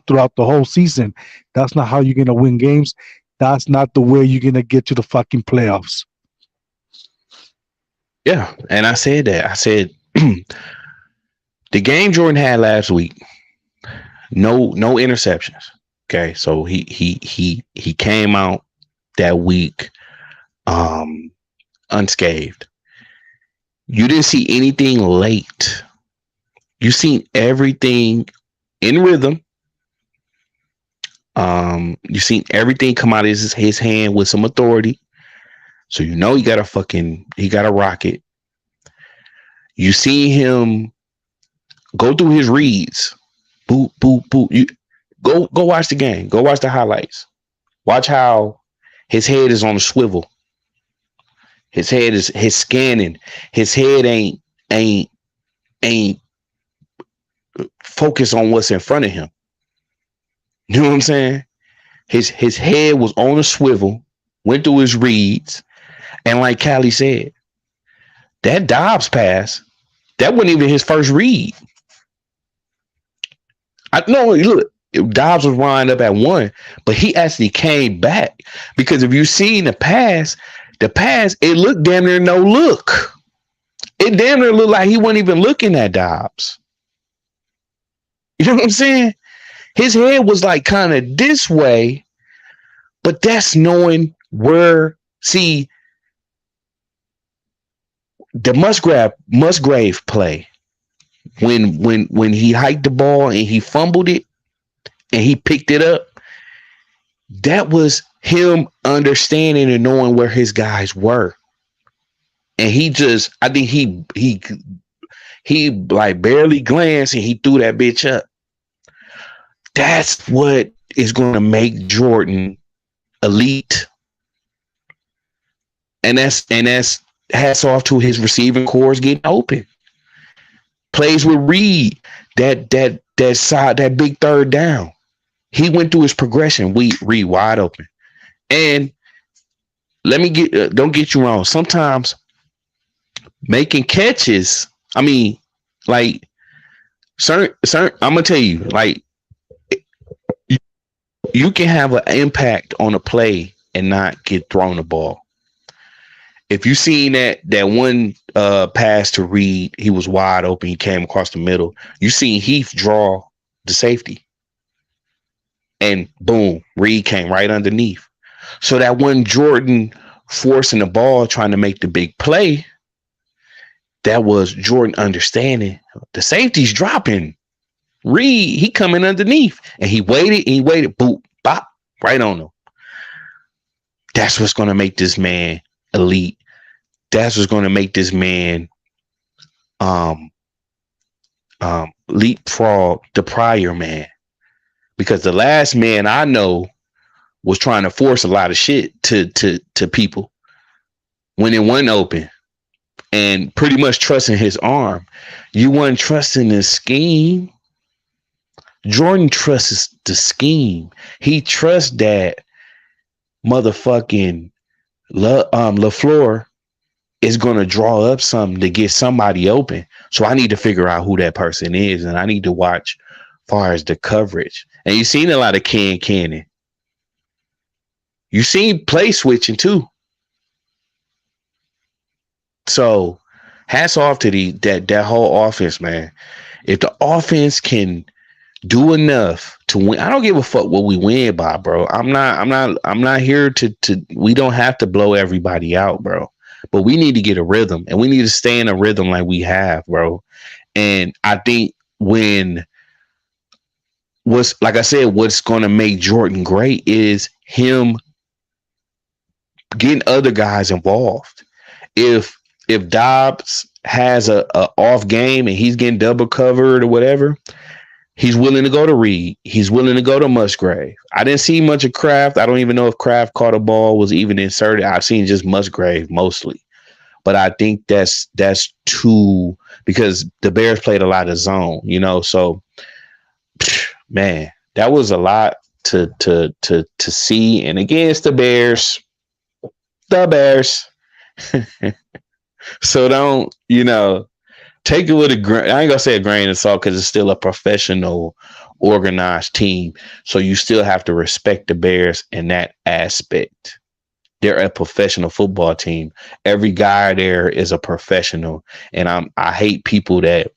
throughout the whole season. That's not how you're going to win games. That's not the way you're going to get to the fucking playoffs. Yeah, and I said that. I said the game Jordan had last week, no interceptions. Okay, so he came out that week unscathed. You didn't see anything late. You seen everything in rhythm. You seen everything come out of his hand with some authority. So he got a rocket. You see him go through his reads. Boop, boop, boop. You go watch the game. Go watch the highlights. Watch how his head is on a swivel. His head is scanning. His head ain't focused on what's in front of him. You know what I'm saying? His head was on a swivel, went through his reads, and like Callie said, that Dobbs pass, that wasn't even his first read. I know, look, Dobbs was lined up at 1, but he actually came back because if you seen the pass, it looked damn near no look. It damn near looked like he wasn't even looking at Dobbs. You know what I'm saying? His head was like kind of this way, but that's knowing where. See, the Musgrave play when he hiked the ball and he fumbled it and he picked it up. That was him understanding and knowing where his guys were, and I think he like barely glanced and he threw that bitch up. That's what is going to make Jordan elite. And that's hats off to his receiving cores getting open. Plays with Reed, that side, that big third down. He went through his progression. Reed wide open. And let me don't get you wrong. Sometimes making catches, I mean, like certain I'm gonna tell you, like you can have an impact on a play and not get thrown the ball. If you seen that one pass to Reed, he was wide open. He came across the middle. You seen Heath draw the safety, and boom, Reed came right underneath. So that one Jordan forcing the ball, trying to make the big play, that was Jordan understanding the safety's dropping. Reed, he coming underneath, and he waited, boop, bop, right on him. That's what's going to make this man elite. That's what's going to make this man leapfrog the prior man. Because the last man I know was trying to force a lot of shit to people. when it wasn't open and pretty much trusting his arm. You wasn't trusting the scheme. Jordan trusts the scheme. He trusts that motherfucking LaFleur is going to draw up something to get somebody open. So I need to figure out who that person is, and I need to watch far as the coverage. And you've seen a lot of Cannon. You've seen play switching too. So hats off to that whole offense, man. If the offense can do enough to win, I don't give a fuck what we win by, bro. I'm not here to we don't have to blow everybody out, bro. But we need to get a rhythm, and we need to stay in a rhythm like we have, bro. And I think like I said, what's gonna make Jordan great is him getting other guys involved. If Dobbs has a off game and he's getting double covered or whatever, he's willing to go to Reed. He's willing to go to Musgrave. I didn't see much of Kraft. I don't even know if Kraft caught a ball, was even inserted. I've seen just Musgrave mostly. But I think that's too, because the Bears played a lot of zone, so man, that was a lot to see. And against the Bears. So don't, take it with a grain. I ain't gonna say a grain of salt because it's still a professional, organized team. So you still have to respect the Bears in that aspect. They're a professional football team. Every guy there is a professional, and I hate people that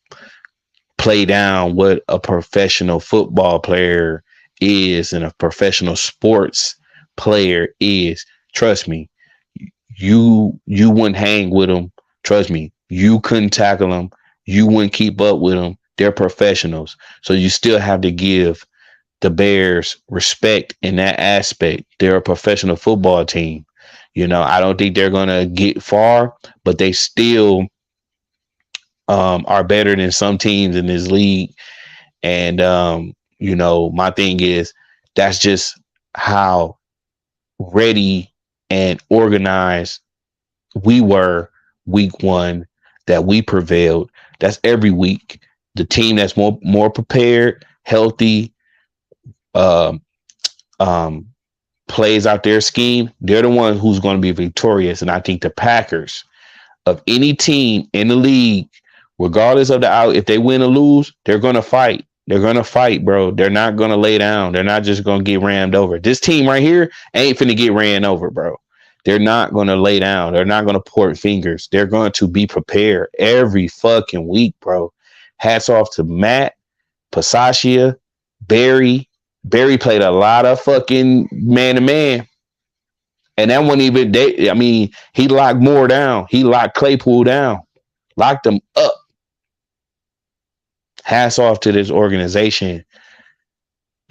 play down what a professional football player is and a professional sports player is. Trust me, you wouldn't hang with them. Trust me, you couldn't tackle them. You wouldn't keep up with them. They're professionals. So you still have to give the Bears respect in that aspect. They're a professional football team. I don't think they're going to get far, but they still are better than some teams in this league. And, my thing is that's just how ready and organized we were week one, that we prevailed. That's every week. The team that's more prepared, healthy, plays out their scheme, they're the one who's going to be victorious. And I think the Packers, of any team in the league, regardless of if they win or lose, they're going to fight. They're going to fight, bro. They're not going to lay down. They're not just going to get rammed over. This team right here ain't finna get ran over, bro. They're not going to lay down. They're not going to point fingers. They're going to be prepared every fucking week, bro. Hats off to Matt, Pasaccia, Barry. Barry played a lot of fucking man-to-man. And that wasn't even, he locked Moore down. He locked Claypool down. Locked them up. Hats off to this organization,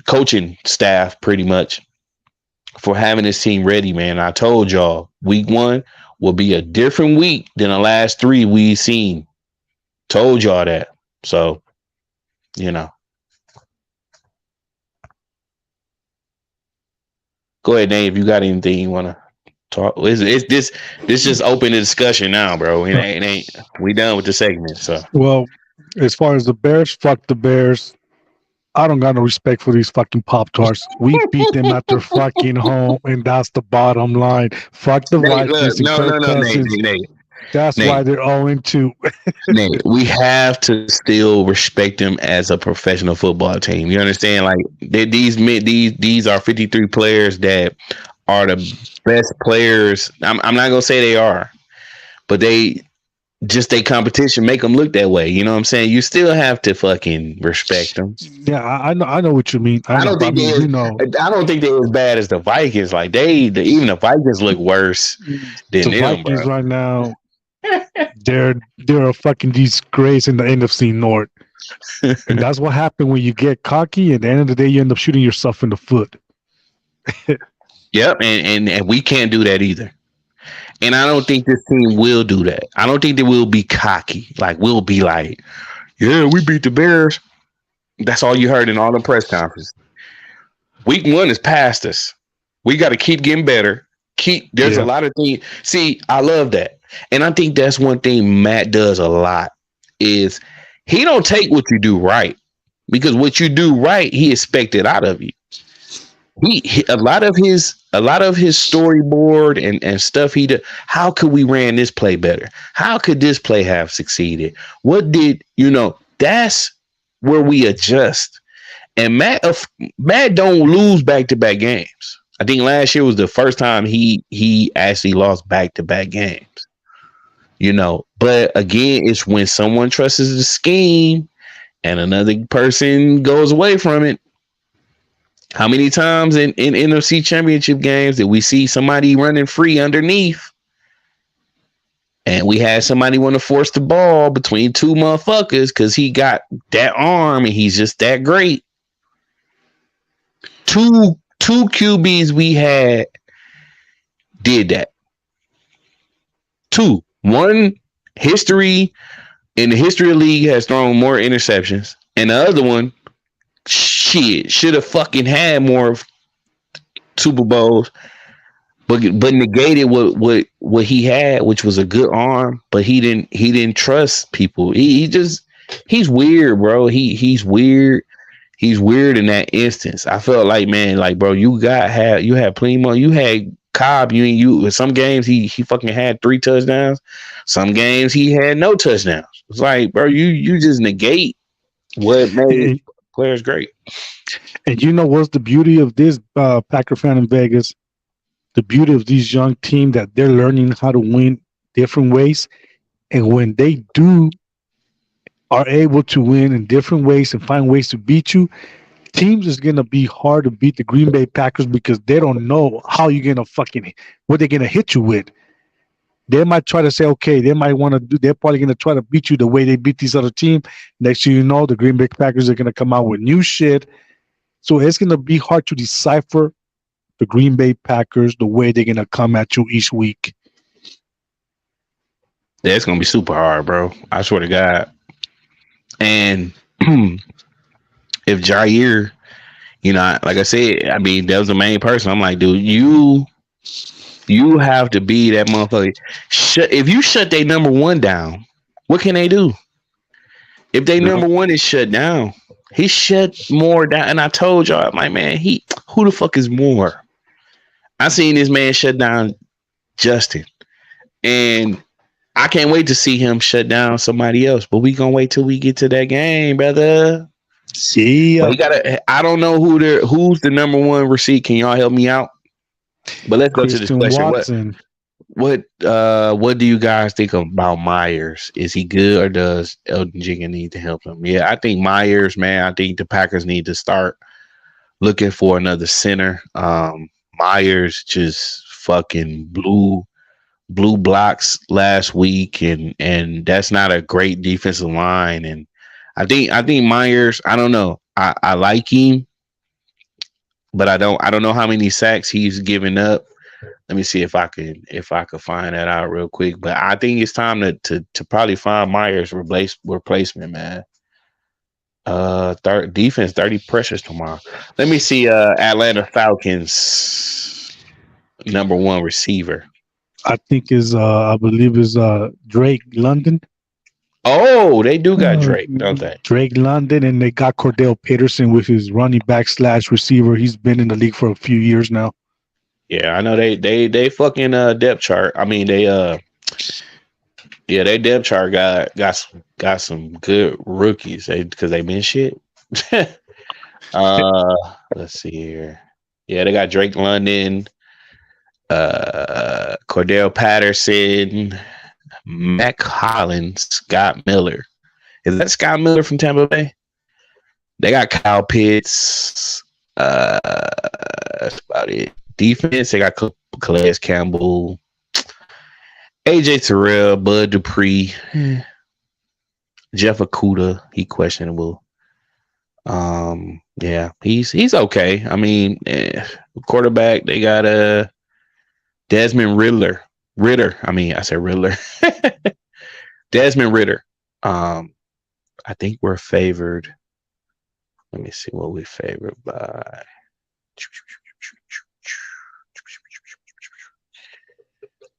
coaching staff, pretty much, for having this team ready, man. I told y'all, week one will be a different week than the last three we've seen. Told y'all that. So, Go ahead, Dave. If you got anything you want to talk, it's this just open the discussion now, bro. It ain't we done with the segment. So, well, as far as the Bears, fuck the Bears. I don't got no respect for these fucking Pop-Tarts. We beat them at their fucking home, and that's the bottom line. Fuck the Vikings and Kirk Cousins. Nate. That's why they're 0-2. Nate, we have to still respect them as a professional football team. You understand? Like these are 53 players that are the best players. I'm not gonna say they are, but they competition make them look that way. You know what I'm saying? You still have to fucking respect them. Yeah, I know what you mean. I don't think they're as bad as the Vikings. Like even the Vikings look worse than the them, Vikings bro. right now. They're a fucking disgrace in the NFC North. And that's what happened when you get cocky. At the end of the day, you end up shooting yourself in the foot. Yep, and we can't do that either. And I don't think this team will do that. I don't think they will be cocky. Like, we'll be like, yeah, we beat the Bears. That's all you heard in all the press conferences. Week one is past us. We got to keep getting better. There's a Yeah. lot of things. See, I love that. And I think that's one thing Matt does a lot is he don't take what you do right, because what you do right, he expect it out of you. A lot of his storyboard and stuff he did. How could we ran this play better? How could this play have succeeded? What did that's where we adjust. And Matt don't lose back to back games. I think last year was the first time he actually lost back to back games. But again, it's when someone trusts the scheme and another person goes away from it. How many times in NFC championship games did we see somebody running free underneath and we had somebody want to force the ball between two motherfuckers because he got that arm and he's just that great? Two QBs we had did that. Two. One, history in the history of the league has thrown more interceptions. And the other one, shit, should have fucking had more Super Bowls, but negated what he had, which was a good arm, but he didn't trust people. He's weird, bro. He's weird. He's weird in that instance. I felt like, man, like, bro, you had plenty more. You had Cobb. You some games he fucking had 3 touchdowns. Some games he had no touchdowns. It's like, bro, you just negate what made players great. And what's the beauty of this Packer fan in Vegas? The beauty of these young team that they're learning how to win different ways, and when they are able to win in different ways and find ways to beat you, teams is gonna be hard to beat the Green Bay Packers because they don't know how you're gonna what they're gonna hit you with. They might try to say, okay, they're probably gonna try to beat you the way they beat these other team. Next thing you know, the Green Bay Packers are gonna come out with new shit. So it's gonna be hard to decipher the Green Bay Packers the way they're gonna come at you each week. Yeah, it's gonna be super hard, bro. I swear to God. And if Jair, like I said, I mean, that was the main person. I'm like, dude, you have to be that motherfucker. If you shut their number one down, what can they do? If they number one is shut down, he shut more down. And I told y'all, I'm like, man, who the fuck is more? I seen this man shut down Justin, and I can't wait to see him shut down somebody else. But we gonna wait till we get to that game, brother. See, I don't know who's the number one receiver. Can y'all help me out? But let's go to this question. Watson. What do you guys think about Myers? Is he good, or does Elton Jenkins need to help him? Yeah, I think Myers, man. I think the Packers need to start looking for another center. Myers just fucking blew blocks last week, and that's not a great defensive line. And I think Myers, I don't know. I like him, but I don't know how many sacks he's given up. Let me see if I could find that out real quick. But I think it's time to probably find Myers replacement, man. Defense 30 pressures tomorrow. Let me see. Atlanta Falcons number one receiver. I think I believe is Drake London. Oh, they do got Drake, don't they? Drake London, and they got Cordell Patterson with his running back / receiver. He's been in the league for a few years now. Yeah, I know they fucking depth chart. I mean they they depth chart got some good rookies because they been shit. Let's see here. Yeah, they got Drake London, Cordell Patterson, Mac Hollins, Scott Miller. Is that Scott Miller from Tampa Bay? They got Kyle Pitts. That's about it. Defense, they got Calais Campbell, AJ Terrell, Bud Dupree, Jeff Okuda. He questionable. Yeah, he's okay. I mean, quarterback, they got Desmond Ritter. I mean, I said Riddler. Desmond Ritter. I think we're favored. Let me see what we favored by.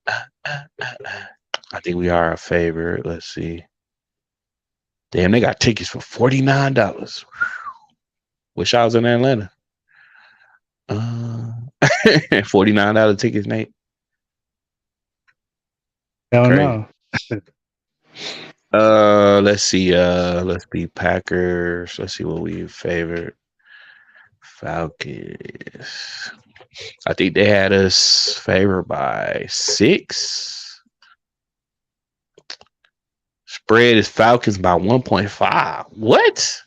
I think we are a favorite. Let's see. Damn, they got tickets for $49. Wish I was in Atlanta. Uh, $49 tickets, Nate. Hell Crazy. no. Let's see. Let's be Packers. Let's see what we favored. Falcons. I think they had us favored by 6. Spread is Falcons by 1.5. What?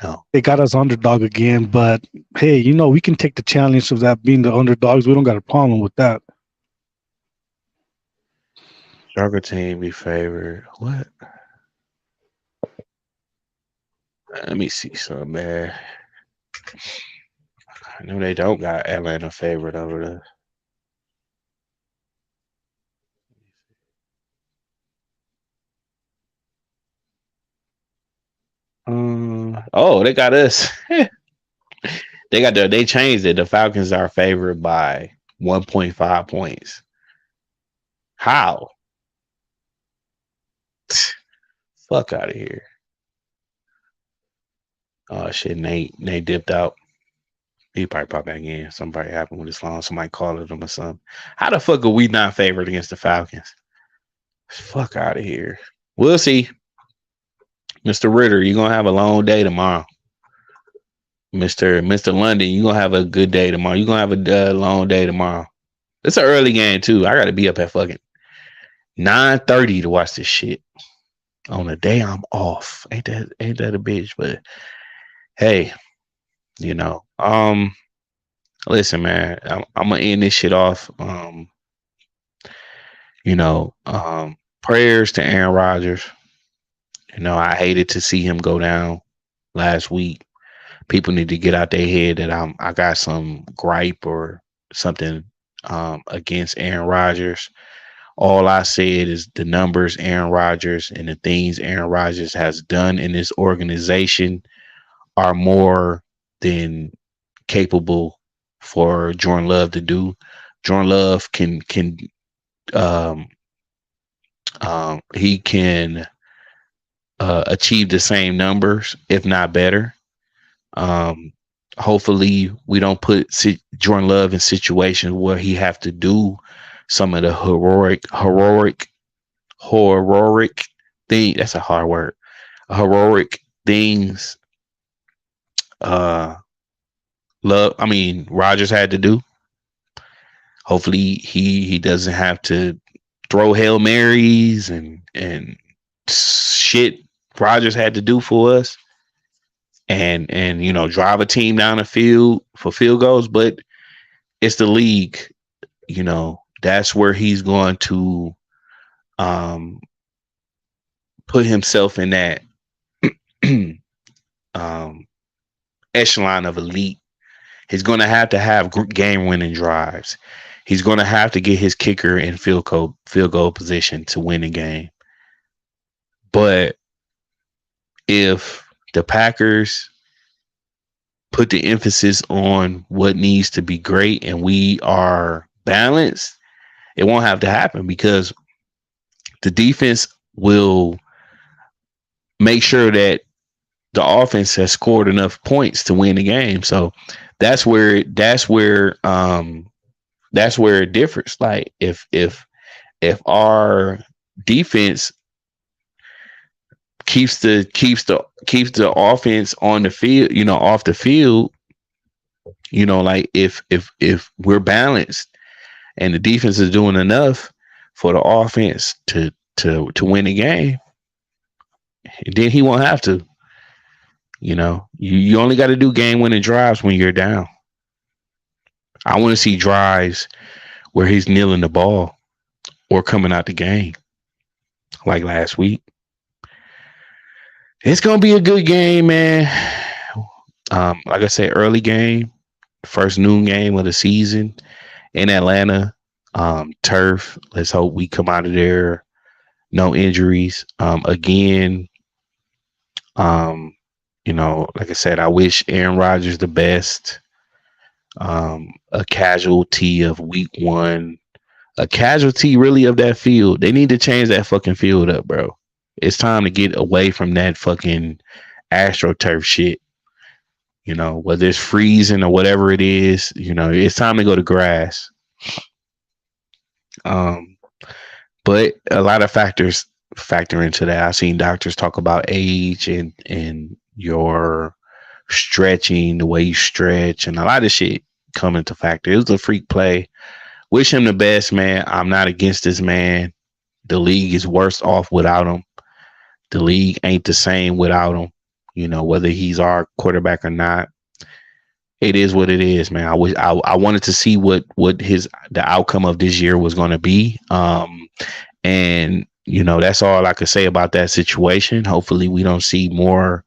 No. They got us underdog again, but hey, we can take the challenge of that being the underdogs. We don't got a problem with that. Soccer team be favored. What? Let me see some, man. I know they don't got Atlanta favored over there. They got us. They changed it. The Falcons are favored by 1.5 points. How? Fuck out of here. Oh shit, Nate dipped out. He probably popped back in. Somebody happened with his phone. Somebody called him or something. How the fuck are we not favored against the Falcons? Fuck out of here. We'll see. Mr. Ritter, you're gonna have a long day tomorrow. Mr. London, you're gonna have a good day tomorrow. You're gonna have a long day tomorrow. It's an early game too. I gotta be up at fucking 9:30 to watch this shit on the day I'm off. Ain't that a bitch? But hey, listen, man, I'm gonna end this shit off. Prayers to Aaron Rodgers. I hated to see him go down last week. People need to get out their head that I got some gripe or something against Aaron Rodgers. All I said is the numbers Aaron Rodgers and the things Aaron Rodgers has done in this organization are more than capable for Jordan Love to do. Jordan Love can he can achieve the same numbers, if not better. Hopefully we don't put Jordan Love in situations where he have to do some of the heroic thing. That's a hard word. Heroic things. Rodgers had to do. Hopefully he doesn't have to throw Hail Marys and shit Rodgers had to do for us. And drive a team down the field for field goals, but it's the league. That's where he's going to put himself in that echelon of elite. He's going to have game-winning drives. He's going to have to get his kicker in field goal position to win the game. But if the Packers put the emphasis on what needs to be great and we are balanced, it won't have to happen because the defense will make sure that the offense has scored enough points to win the game. So that's where it differs. Like if our defense keeps the offense on the field, off the field, like if we're balanced and the defense is doing enough for the offense to win the game, then he won't have to. You only got to do game winning drives when you're down. I want to see drives where he's kneeling the ball or coming out the game like last week. It's going to be a good game, man. Like I said, early game, first noon game of the season in Atlanta. Turf. Let's hope we come out of there. No injuries. Again, like I said, I wish Aaron Rodgers the best. A casualty of week one, a casualty really of that field. They need to change that fucking field up, bro. It's time to get away from that fucking AstroTurf shit. You know, whether it's freezing or whatever it is, you know, it's time to go to grass. Um, but a lot of factors factor into that. I've seen doctors talk about age and your stretching, the way you stretch, and a lot of shit come into factor. It was a freak play. Wish him the best, man. I'm not against this man. The league is worse off without him. The league ain't the same without him. You know, whether he's our quarterback or not, it is what it is, man. I wanted to see what the outcome of this year was going to be. And you know, that's all I could say about that situation. Hopefully we don't see more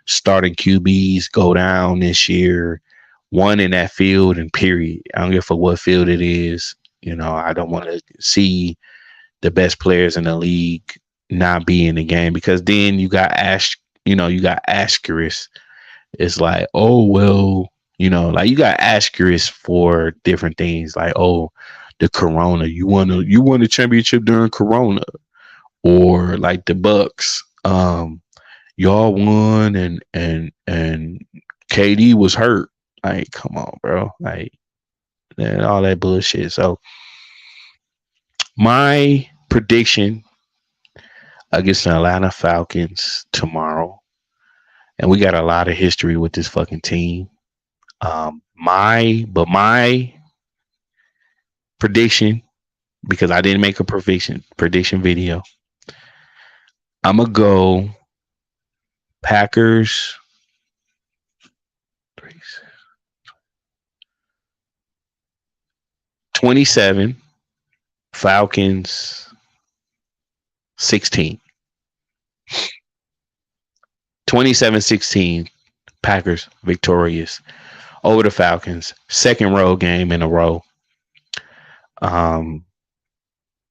starting QBs go down this year. One in that field and period. I don't give a fuck what field it is. You know, I don't want to see the best players in the league not be in the game, because then you got asterisks. It's like, oh well, you know, like you got asterisks for different things, like, oh, the corona, you won a championship during corona, or like the Bucks, y'all won and KD was hurt. Like, come on, bro. Like, and all that bullshit. So my prediction against the Atlanta Falcons tomorrow, and we got a lot of history with this fucking team. My prediction, because I didn't make a prediction video, I'm gonna go Packers 27, Falcons 16. 27-16, Packers victorious over the Falcons. Second road game in a row.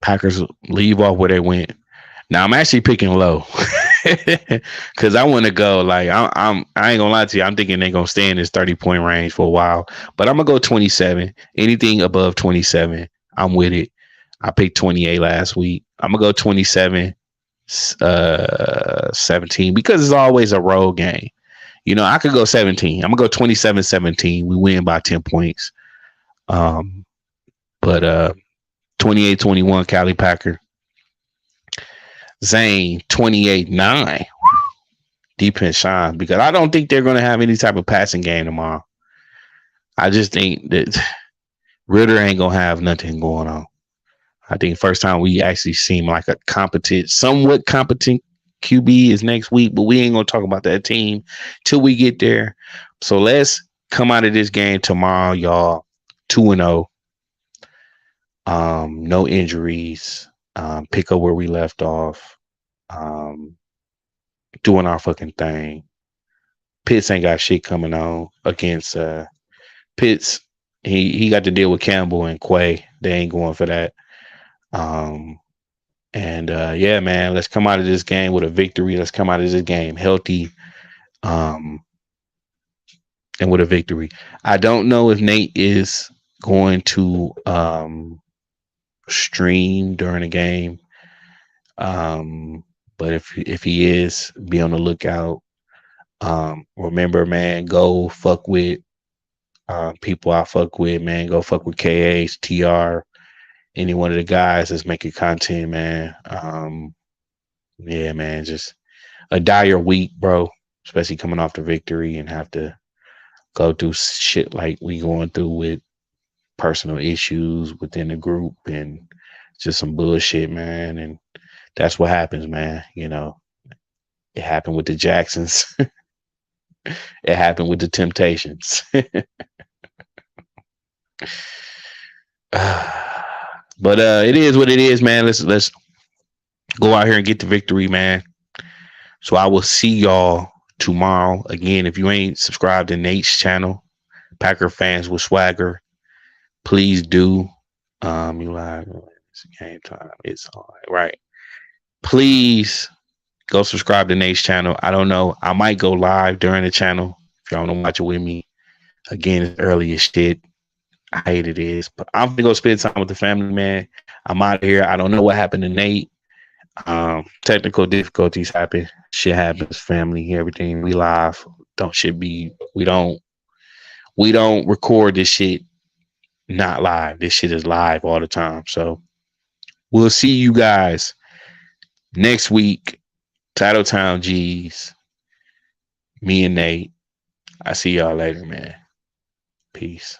Packers leave off where they went. Now I'm actually picking low because I want to go like I ain't gonna lie to you. I'm thinking they're gonna stay in this 30-point range for a while, but I'm gonna go 27. Anything above 27, I'm with it. I picked 28 last week. I'm gonna go 27. 17, because it's always a road game. You know, I could go 17. I'm gonna go 27-17. We win by 10 points. But 28-21, Cali Packer. Zane 28-9. Defense shine, because I don't think they're gonna have any type of passing game tomorrow. I just think that Ritter ain't gonna have nothing going on. I think first time we actually seem like a somewhat competent QB is next week, but we ain't gonna talk about that team till we get there. So let's come out of this game tomorrow, y'all. 2-0. No injuries. Pick up where we left off. Doing our fucking thing. Pitts ain't got shit coming on against Pitts. He got to deal with Campbell and Quay. They ain't going for that. Yeah, man, let's come out of this game with a victory. Let's come out of this game healthy, and with a victory. I don't know if Nate is going to stream during the game, but if he is, be on the lookout. Remember, man, go fuck with people I fuck with, man. Go fuck with KH, TR, any one of the guys that's making content, man. Yeah, man, just a dire week, bro, especially coming off the victory and have to go through shit like we going through with personal issues within the group and just some bullshit, man. And that's what happens, man. You know, it happened with the Jacksons. It happened with the Temptations. But it is what it is, man. Let's go out here and get the victory, man. So I will see y'all tomorrow. Again, if you ain't subscribed to Nate's channel, Packer Fans with Swagger, please do. You like, it's game time. It's all right. Please go subscribe to Nate's channel. I don't know. I might go live during the channel if y'all want to watch it with me. Again, it's early as shit. I hate it is, but I'm gonna go spend time with the family, man. I'm out of here. I don't know what happened to Nate. Technical difficulties happen. Shit happens. Family, everything. We live. Don't shit be. We don't record this shit not live. This shit is live all the time. So we'll see you guys next week. Titletown G's. Me and Nate. I see y'all later, man. Peace.